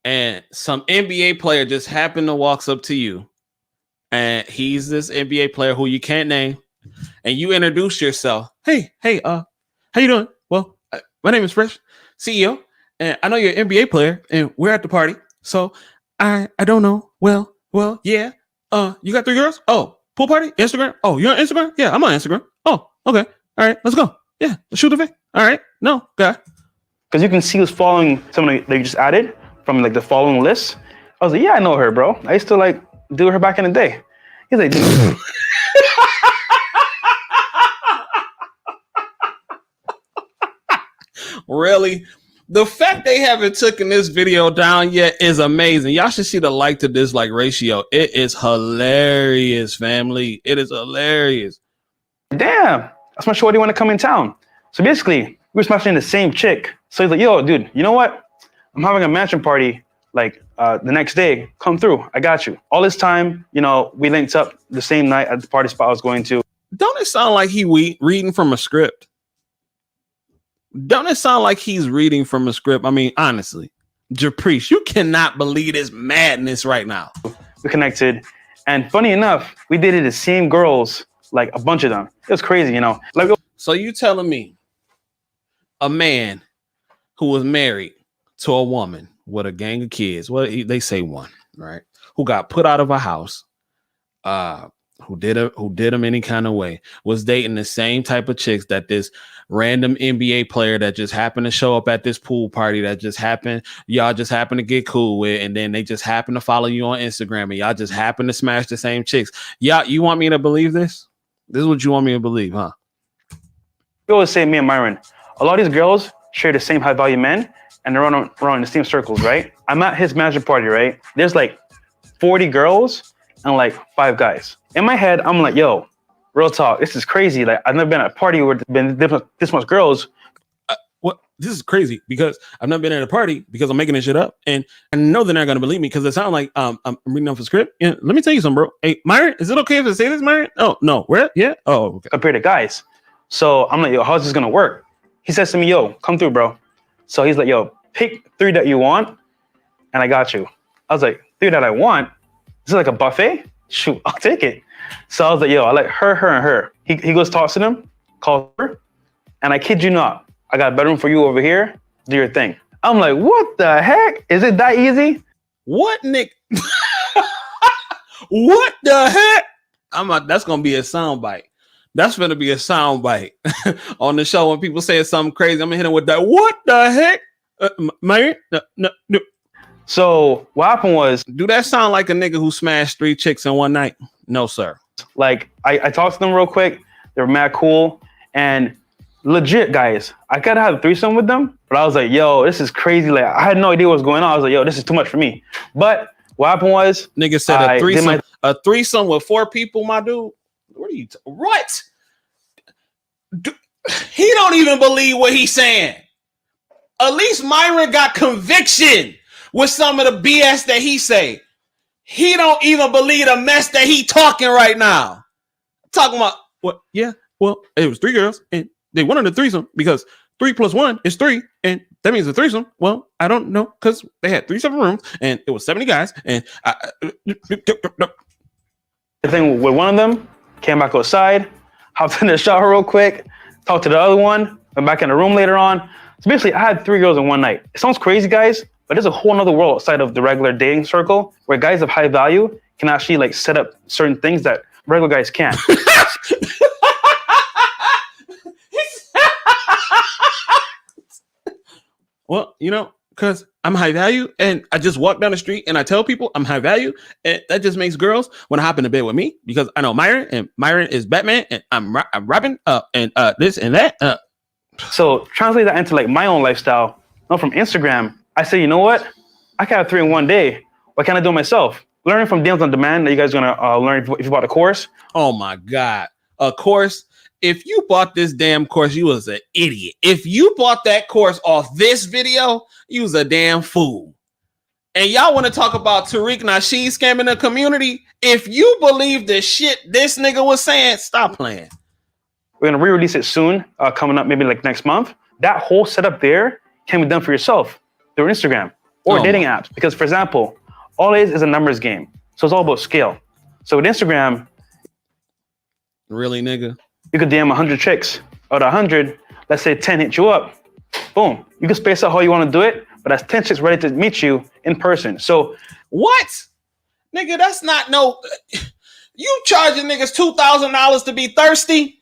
and some NBA player just happened to walks up to you, and he's this NBA player who you can't name, and you introduce yourself. Hey, how you doing? Well, my name is Fresh, CEO, and I know you're an NBA player, and we're at the party. So I don't know. Well, yeah. You got 3 girls? Oh, pool party? Instagram? Oh, you're on Instagram? Yeah, I'm on Instagram. Oh, okay. All right, let's go. Yeah, let's shoot the thing. All right. No, guy. Because you can see who's following someone that you just added from the following list. I was like, yeah, I know her, bro. I used to do her back in the day. He's like, really? The fact they haven't taken this video down yet is amazing. Y'all should see the like to dislike ratio. It is hilarious, family. It is hilarious. Damn, that's my shorty want to come in town. So basically, we were smashing the same chick. So he's like, yo, dude, you know what? I'm having a mansion party the next day. Come through. I got you. All this time, we linked up the same night at the party spot I was going to. Don't it sound like he reading from a script? Don't it sound like he's reading from a script? I mean, honestly, Japriest, you cannot believe this madness right now. We connected, and funny enough, we dated the same girls, a bunch of them. It was crazy, So you telling me a man who was married to a woman with a gang of kids, well, they say one, right? Who got put out of a house, who did him any kind of way, was dating the same type of chicks that this random NBA player that just happened to show up at this pool party y'all just happen to get cool with, and then they just happen to follow you on Instagram, and y'all just happen to smash the same chicks. You want me to believe this? This is what you want me to believe, huh? You always say, me and Myron, a lot of these girls, share the same high value men, and they're around the same circles, right? I'm at his management party, right? There's like 40 girls and like 5 guys. In my head, I'm like, yo, real talk, this is crazy. Like, I've never been at a party where there's been this much girls. What? This is crazy because I've never been at a party because I'm making this shit up, and I know they're not gonna believe me because it sounds like I'm reading off a script. Yeah, let me tell you something, bro. Hey, Myron, is it okay if I say this, Myron? Oh no, where? Yeah. Oh, okay. Compared to guys. So I'm like, yo, how's this gonna work? He says to me, yo, come through, bro. So he's like, yo, pick 3 that you want, and I got you. I was like, 3 that I want? This is like a buffet? Shoot, I'll take it. So I was like, yo, I like her, and her. He goes, talks to them, calls her, and I kid you not, I got a bedroom for you over here. Do your thing. I'm like, what the heck? Is it that easy? What, Nick? What the heck? That's gonna be a soundbite. That's gonna be a soundbite on the show when people say something crazy. I'm gonna hit them with that. What the heck, Myron? No. So what happened was, Do that sound like a nigga who smashed 3 chicks in one night? No, sir. like, I talked to them real quick. They were mad cool. And legit, guys, I could have a threesome with them, but I was like, yo, this is crazy. Like, I had no idea what was going on. I was like, yo, this is too much for me. But what happened was, Nigga said a threesome with 4 people, my dude. What? He don't even believe what he's saying. At least Myron got conviction with some of the BS that he say. He don't even believe the mess that he talking right now. Talking about what? Yeah, well, it was 3 girls and they wanted a threesome because 3 plus 1 is 3, and that means a threesome. Well, I don't know because they had 3 separate rooms and it was 70 guys. And the thing with one of them, came back outside, hopped in the shower real quick, talked to the other one, went back in the room later on. So basically, I had 3 girls in one night. It sounds crazy, guys, but there's a whole other world outside of the regular dating circle where guys of high value can actually like set up certain things that regular guys can't. Well, you know, because I'm high value and I just walk down the street and I tell people I'm high value, and that just makes girls want to hop into bed with me because I know Myron, and Myron is Batman, and I'm Robin, and this and that. So translate that into like my own lifestyle. Now from Instagram, I say, you know what? I can have 3 in one day. Why can't I do it myself? Learning from Deals on Demand that you guys are gonna learn if you bought a course. Oh my God, a course. If you bought this damn course, you was an idiot. If you bought that course off this video, you was a damn fool. And y'all want to talk about Tariq Nasheed scamming the community? If you believe the shit this nigga was saying, stop playing. We're gonna re-release it soon, coming up maybe like next month. That whole setup there can be done for yourself through Instagram or dating apps. Because for example, all it is a numbers game. So it's all about scale. So with Instagram, really, nigga? You could DM 100 chicks. Out of 100, let's say 10 hit you up. Boom. You can space out how you want to do it, but that's 10 chicks ready to meet you in person. So what? Nigga, that's not no... You charging niggas $2,000 to be thirsty?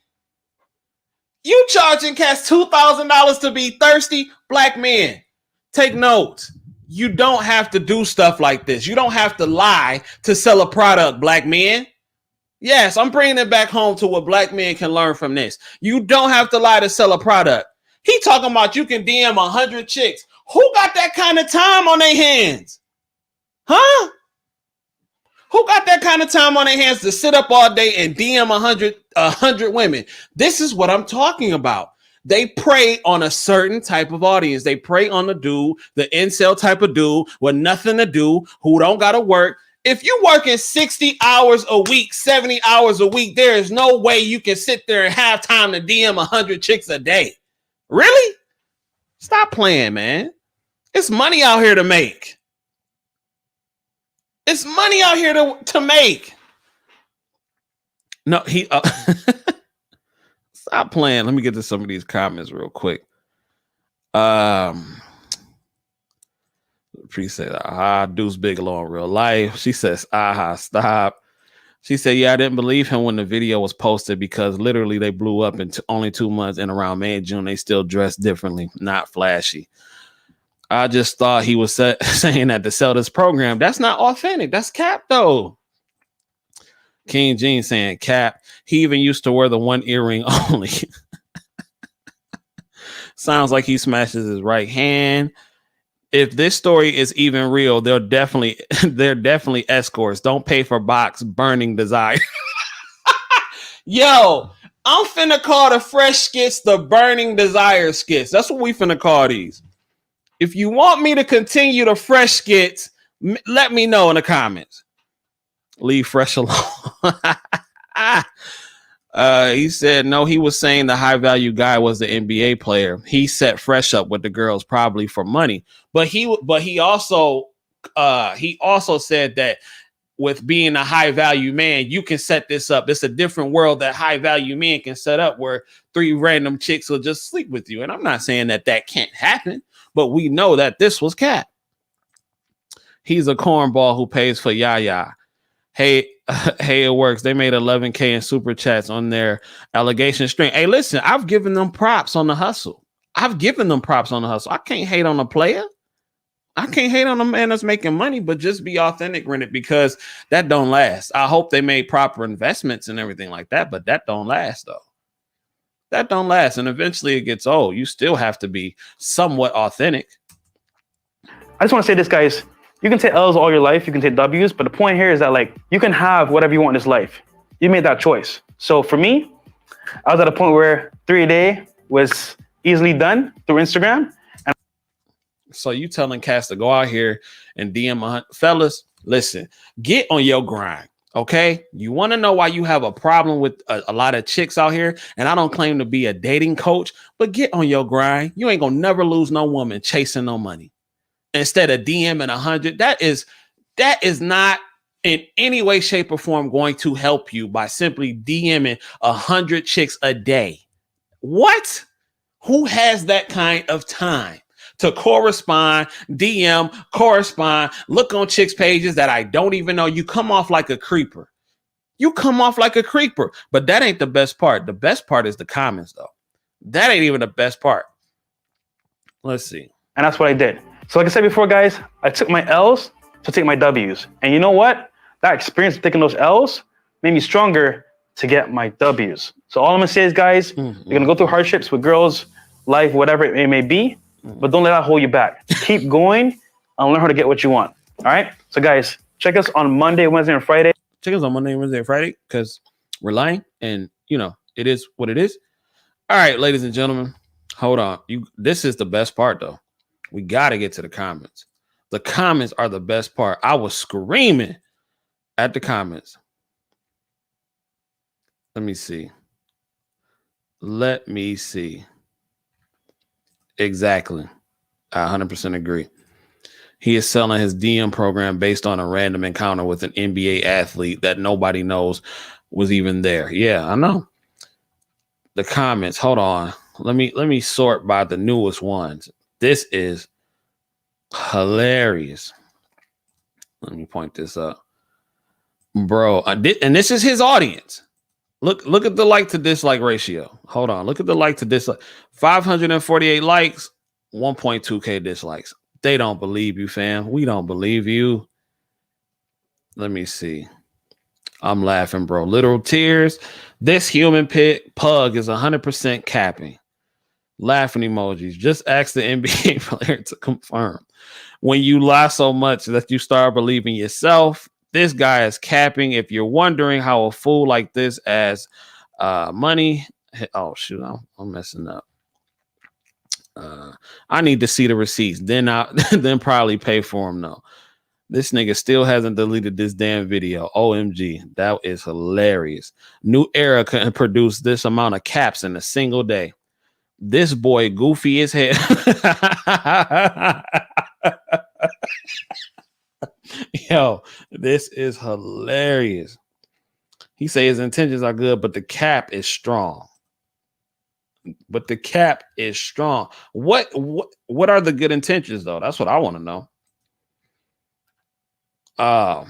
You charging cats $2,000 to be thirsty? Black men, take note. You don't have to do stuff like this. You don't have to lie to sell a product, black men. Yes, I'm bringing it back home to what black men can learn from this. You don't have to lie to sell a product. He talking about you can DM 100 chicks. Who got that kind of time on their hands? Huh? Who got that kind of time on their hands to sit up all day and DM 100 women? This is what I'm talking about. They prey on a certain type of audience. They prey on the dude, the incel type of dude with nothing to do, who don't got to work. If you're working 60 hours a week, 70 hours a week, there is no way you can sit there and have time to DM 100 chicks a day. Really? Stop playing, man. It's money out here to make. It's money out here to make. No, he... Stop playing. Let me get to some of these comments real quick. Appreciate Deuce Bigelow in real life. She says, stop. She said, yeah, I didn't believe him when the video was posted because literally they blew up in only 2 months, and around May and June, they still dressed differently, not flashy. I just thought he was saying that to sell this program. That's not authentic. That's cap, though. King Gene saying cap. He even used to wear the one earring only. Sounds like he smashes his right hand. If this story is even real, they're definitely escorts. Don't pay for box burning desire. Yo, I'm finna call the fresh skits the burning desire skits. That's what we finna call these. If you want me to continue the fresh skits, let me know in the comments. Leave fresh alone. He said no. He was saying the high value guy was the NBA player. He set fresh up with the girls probably for money, but he also said that with being a high value man, you can set this up. It's a different world that high value men can set up where 3 random chicks will just sleep with you. And I'm not saying that can't happen, but we know that this was cap. He's a cornball who pays for yaya. Hey, it works. They made 11K in super chats on their allegation string. Hey, listen, I've given them props on the hustle. I can't hate on a player. I can't hate on a man that's making money, but just be authentic in it, because that don't last. I hope they made proper investments and everything like that, but that don't last though. That don't last. And eventually it gets old. You still have to be somewhat authentic. I just want to say this, guys. You can take L's all your life. You can take W's. But the point here is that, like, you can have whatever you want in this life. You made that choice. So for me, I was at a point where 3 a day was easily done through Instagram. And so you telling cats to go out here and DM fellas, listen, get on your grind. Okay. You want to know why you have a problem with a lot of chicks out here? And I don't claim to be a dating coach, but get on your grind. You ain't gonna never lose no woman chasing no money. Instead of DMing 100, that is not in any way, shape, or form going to help you by simply DMing 100 chicks a day. What? Who has that kind of time to correspond, DM, look on chicks' pages that I don't even know? You come off like a creeper. But that ain't the best part. The best part is the comments, though. That ain't even the best part. Let's see. And that's what I did. So like I said before, guys, I took my L's to take my W's. And you know what? That experience of taking those L's made me stronger to get my W's. So all I'm gonna say is, guys, you're gonna go through hardships with girls, life, whatever it may be, but don't let that hold you back. Keep going and learn how to get what you want. All right? So guys, check us on Monday, Wednesday, and Friday. Check us on Monday, Wednesday, and Friday, because we're lying, and it is what it is. All right, ladies and gentlemen, hold on. This is the best part, though. We got to get to the comments. The comments are the best part. I was screaming at the comments. Let me see. Exactly. I 100% agree. He is selling his DM program based on a random encounter with an NBA athlete that nobody knows was even there. Yeah, I know. The comments. Hold on. Let me sort by the newest ones. This is hilarious. Let me point this up. Bro, and this is his audience. Look at the like to dislike ratio. Hold on. Look at the like to dislike. 548 likes, 1.2K dislikes. They don't believe you, fam. We don't believe you. Let me see. I'm laughing, bro. Literal tears. This human pug is 100% capping. Laughing emojis. Just ask the NBA player to confirm. When you lie so much that you start believing yourself, this guy is capping. If you're wondering how a fool like this as money. Oh, shoot. I'm messing up. I need to see the receipts. Then probably pay for them, though. This nigga still hasn't deleted this damn video. OMG. That is hilarious. New Era couldn't produce this amount of caps in a single day. This boy goofy as hell. Yo, this is hilarious. He say his intentions are good, but the cap is strong. What are the good intentions, though? That's what I want to know. Well,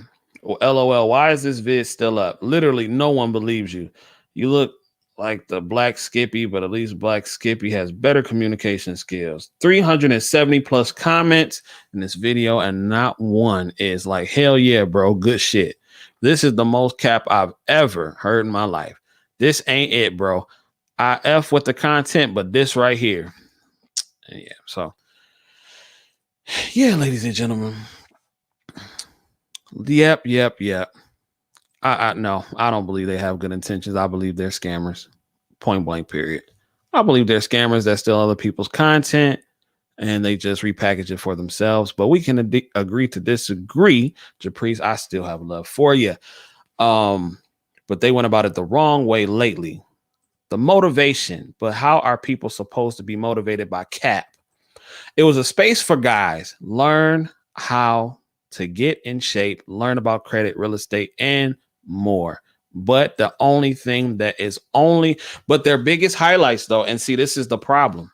LOL, why is this vid still up? Literally, no one believes you. You look like the Black Skippy, but at least Black Skippy has better communication skills. 370 plus comments in this video, and not one is like, hell yeah, bro, good shit. This is the most cap I've ever heard in my life. This ain't it, bro. I F with the content, but this right here. And yeah, so yeah, ladies and gentlemen. Yep. No, I don't believe they have good intentions. I believe they're scammers. Point blank, period. I believe they're scammers that steal other people's content and they just repackage it for themselves. But we can agree to disagree. Caprice, I still have love for you. But they went about it the wrong way lately. The motivation, but how are people supposed to be motivated by cap? It was a space for guys. Learn how to get in shape, learn about credit, real estate, and more. But the only thing that is but their biggest highlights though, and see, this is the problem.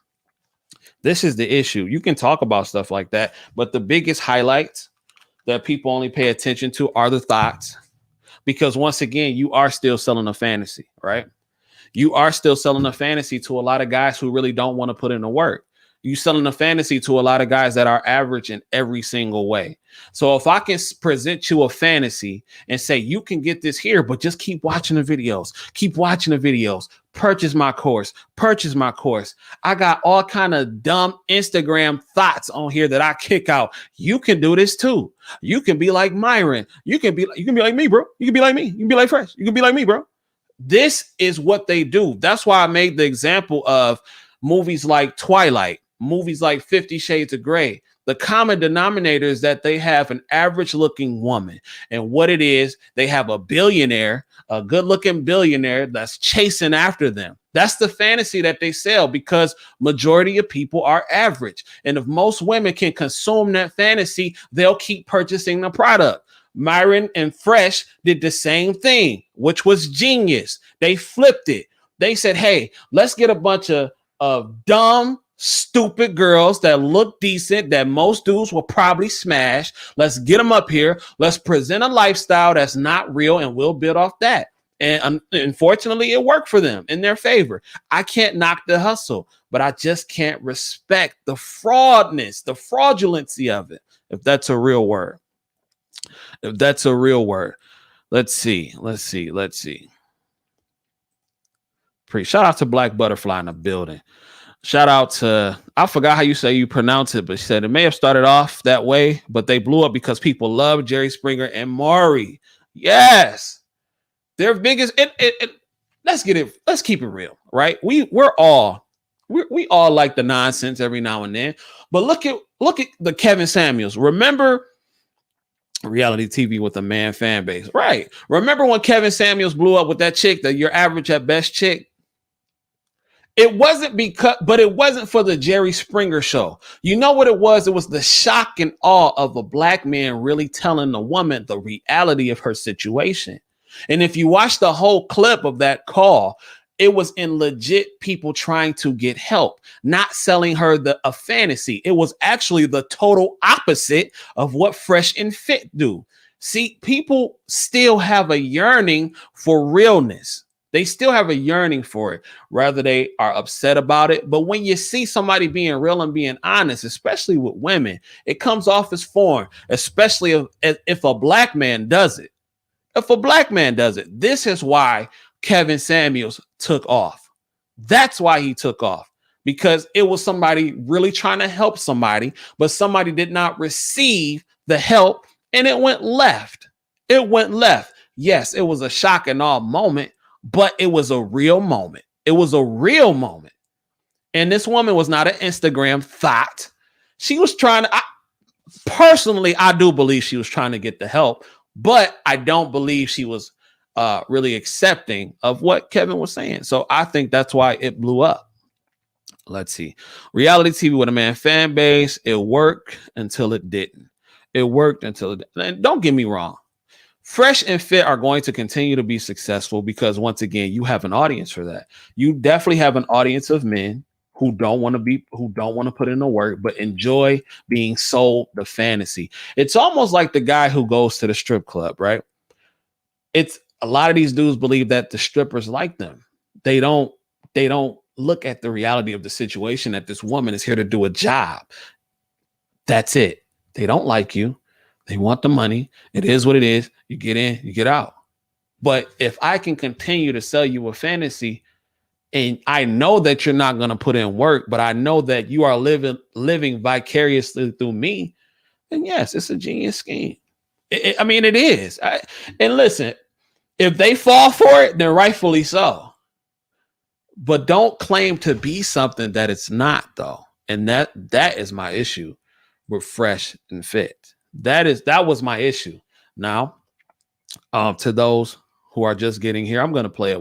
This is the issue. You can talk about stuff like that, but the biggest highlights that people only pay attention to are the thoughts. Because once again, you are still selling a fantasy, right? You are still selling a fantasy to a lot of guys who really don't want to put in the work. You selling a fantasy to a lot of guys that are average in every single way. So if I can present you a fantasy and say, you can get this here, but just keep watching the videos, purchase my course. I got all kind of dumb Instagram thoughts on here that I kick out. You can do this too. You can be like Myron. You can be like me, bro. You can be like me. You can be like Fresh. You can be like me, bro. This is what they do. That's why I made the example of movies like Twilight, movies like 50 Shades of Grey. The common denominator is that they have an average looking woman. And what it is, they have a billionaire, a good looking billionaire that's chasing after them. That's the fantasy that they sell because majority of people are average. And if most women can consume that fantasy, they'll keep purchasing the product. Myron and Fresh did the same thing, which was genius. They flipped it. They said, hey, let's get a bunch of dumb, stupid girls that look decent, that most dudes will probably smash. Let's get them up here. Let's present a lifestyle that's not real, and we'll build off that. And unfortunately, it worked for them in their favor. I can't knock the hustle, but I just can't respect the fraudness, the fraudulency of it, if that's a real word. Let's see. Shout out to Black Butterfly in the building. Shout out to, I forgot how you say you pronounce it, but she said it may have started off that way, but they blew up because people love Jerry Springer and Maury. Yes. Their biggest, let's keep it real, right? We all like the nonsense every now and then, but look at the Kevin Samuels. Remember reality TV with a man fan base, right? Remember when Kevin Samuels blew up with that chick, that your average at best chick? It wasn't for the Jerry Springer show. You know what it was? It was the shock and awe of a black man really telling the woman the reality of her situation. And if you watch the whole clip of that call, it was in legit people trying to get help, not selling her a fantasy. It was actually the total opposite of what Fresh and Fit do. See, people still have a yearning for realness. They still have a yearning for it, whether they are upset about it. But when you see somebody being real and being honest, especially with women, it comes off as foreign, especially if a black man does it. If a black man does it, this is why Kevin Samuels took off. That's why he took off, because it was somebody really trying to help somebody, but somebody did not receive the help and it went left. Yes, it was a shock and awe moment, but it was a real moment. And this woman was not an Instagram thought. She was trying to, personally, I do believe she was trying to get the help, but I don't believe she was really accepting of what Kevin was saying. So I think that's why it blew up. Let's see. Reality TV with a man fan base. It worked until it didn't. And don't get me wrong. Fresh and Fit are going to continue to be successful because, once again, you have an audience for that. You definitely have an audience of men who don't want to put in the work, but enjoy being sold the fantasy. It's almost like the guy who goes to the strip club, right? It's a lot of these dudes believe that the strippers like them. They don't look at the reality of the situation, that this woman is here to do a job. That's it. They don't like you. They want the money. It is what it is. You get in, you get out. But if I can continue to sell you a fantasy, and I know that you're not going to put in work, but I know that you are living vicariously through me, then yes, it's a genius scheme. I mean, it is. And listen, if they fall for it, then rightfully so. But don't claim to be something that it's not, though. And that is my issue with Fresh and Fit. That was my issue. Now, to those who are just getting here, I'm going to play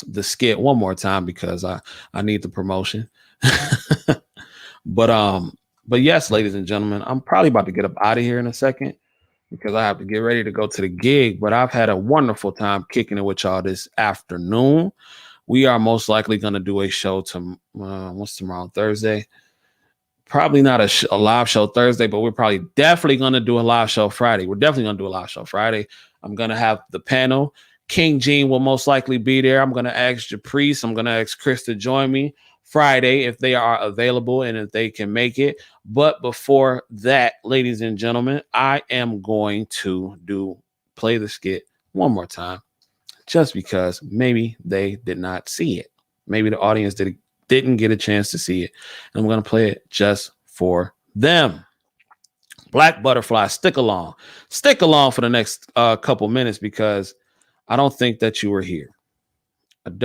the skit one more time because I need the promotion. But yes, ladies and gentlemen, I'm probably about to get up out of here in a second because I have to get ready to go to the gig. But I've had a wonderful time kicking it with y'all this afternoon. We are most likely going to do a show what's tomorrow? Thursday. Probably not a live show Thursday, but we're probably definitely going to do a live show Friday. We're definitely going to do a live show Friday. I'm going to have the panel. King Gene will most likely be there. I'm going to ask Japrice. I'm going to ask Chris to join me Friday if they are available and if they can make it. But before that, ladies and gentlemen, I am going to play the skit one more time just because maybe they did not see it. Maybe the audience didn't get a chance to see it. And I'm going to play it just for them. Black Butterfly, stick along. Stick along for the next couple minutes because I don't think that you were here. I'm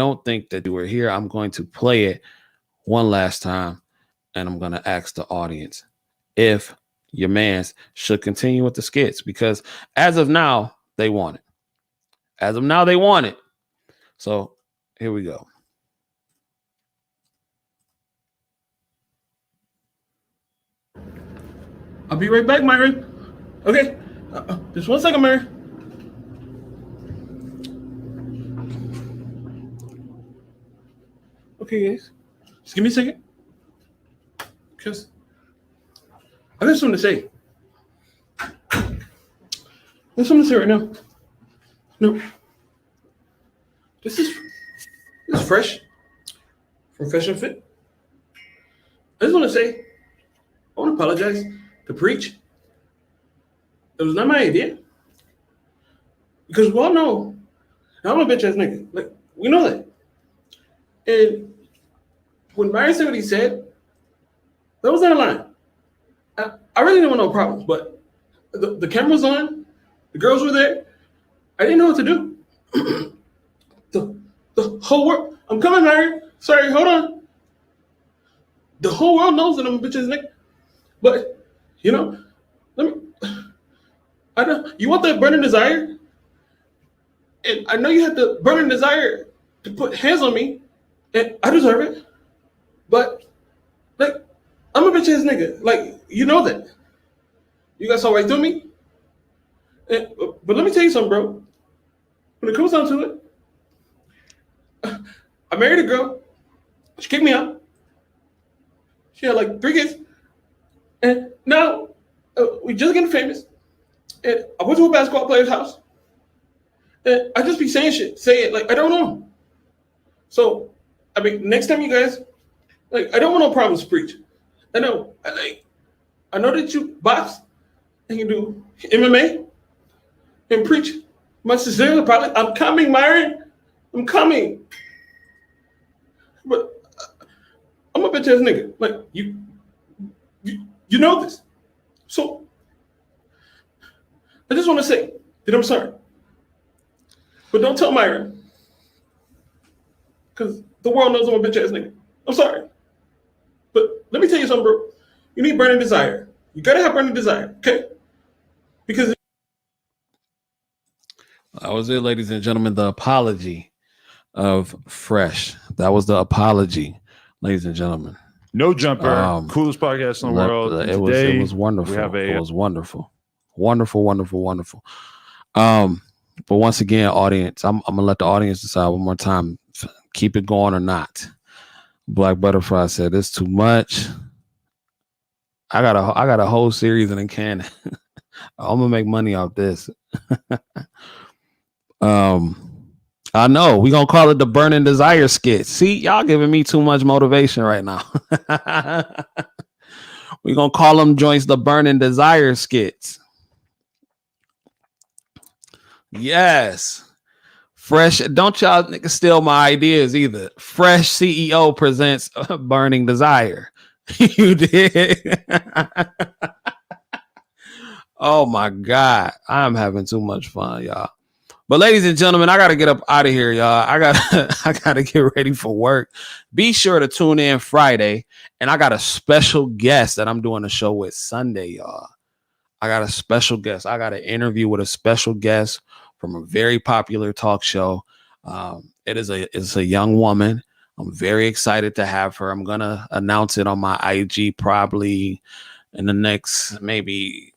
going to play it one last time, and I'm going to ask the audience if your mans should continue with the skits because as of now, they want it. So here we go. I'll be right back, Myron. Okay, just 1 second, Myron. Okay, guys, just give me a second, because I got something to say. There's something to say right now. No, this is Fresh from Fresh and Fit. I just want to say, I want to apologize to Preach. It was not my idea. Because we all know, I'm a bitch ass nigga. Like, we know that. And when Myron said what he said, that was not a line. I really didn't want no problems, but the camera was on, the girls were there. I didn't know what to do. The whole world, I'm coming, Myron. Sorry, hold on. The whole world knows that I'm a bitch ass nigga. But, you know, you want that burning desire? And I know you had the burning desire to put hands on me, and I deserve it. But, like, I'm a bitch ass nigga. Like, you know that. You guys saw right through me. But let me tell you something, bro. When it comes down to it, I married a girl. She kicked me out. She had like 3 kids. And now we just getting famous. And I went to a basketball player's house. And I just be saying shit. Say it like I don't know. So, I mean, next time you guys, like, I don't want no problems, Preach. I know. I know that you box and you do MMA and Preach. My sincerely, probably, I'm coming, Myron. I'm coming. But I'm a bitch ass nigga. Like, you know this. So, I just want to say that I'm sorry. But don't tell Myron. Because the world knows I'm a bitch ass nigga. I'm sorry. But let me tell you something, bro. You need burning desire. You gotta have burning desire, okay? Because that was it, ladies and gentlemen. The apology of Fresh. That was the apology, ladies and gentlemen. No Jumper, coolest podcast in the world. It was wonderful. It was wonderful. Wonderful. But once again, audience, I'm gonna let the audience decide one more time. Keep it going or not. Black Butterfly said it's too much. I got a whole series in the can. I'm gonna make money off this. I know we're gonna call it the Burning Desire skit. See, y'all giving me too much motivation right now. We're gonna call them joints the Burning Desire skits. Yes. Fresh, don't y'all niggas steal my ideas either. Fresh CEO presents Burning Desire. You did. Oh my God. I'm having too much fun, y'all. But ladies and gentlemen, I gotta get up out of here, y'all. I gotta get ready for work. Be sure to tune in Friday. And I got a special guest that I'm doing a show with Sunday, y'all. I got a special guest. I got an interview with a special guest from a very popular talk show. It's a young woman. I'm very excited to have her. I'm gonna announce it on my IG probably in the next maybe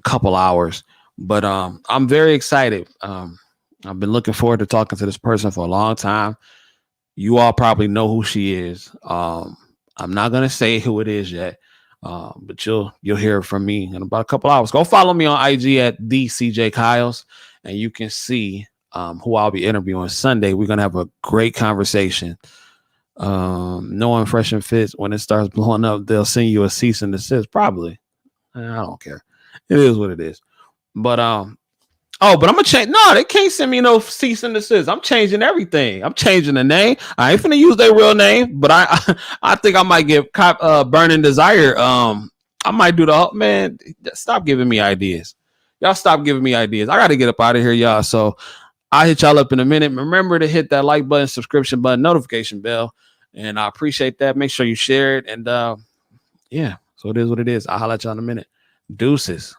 couple hours. But I'm very excited. I've been looking forward to talking to this person for a long time. You all probably know who she is. I'm not gonna say who it is yet. But you'll hear from me in about a couple hours. Go follow me on IG at the CJ Kyles, and you can see who I'll be interviewing Sunday. We're gonna have a great conversation. Knowing Fresh and Fits, when it starts blowing up, they'll send you a cease and desist. Probably. I don't care. It is what it is. But but I'm gonna change. No, they can't send me no cease and desist. I'm changing everything. I'm changing the name. I ain't finna use their real name, but I think I might give Burning Desire. I might do the man. Stop giving me ideas. Y'all stop giving me ideas. I gotta get up out of here, y'all. So I'll hit y'all up in a minute. Remember to hit that like button, subscription button, notification bell, and I appreciate that. Make sure you share it. And yeah, so it is what it is. I'll holler at y'all in a minute. Deuces.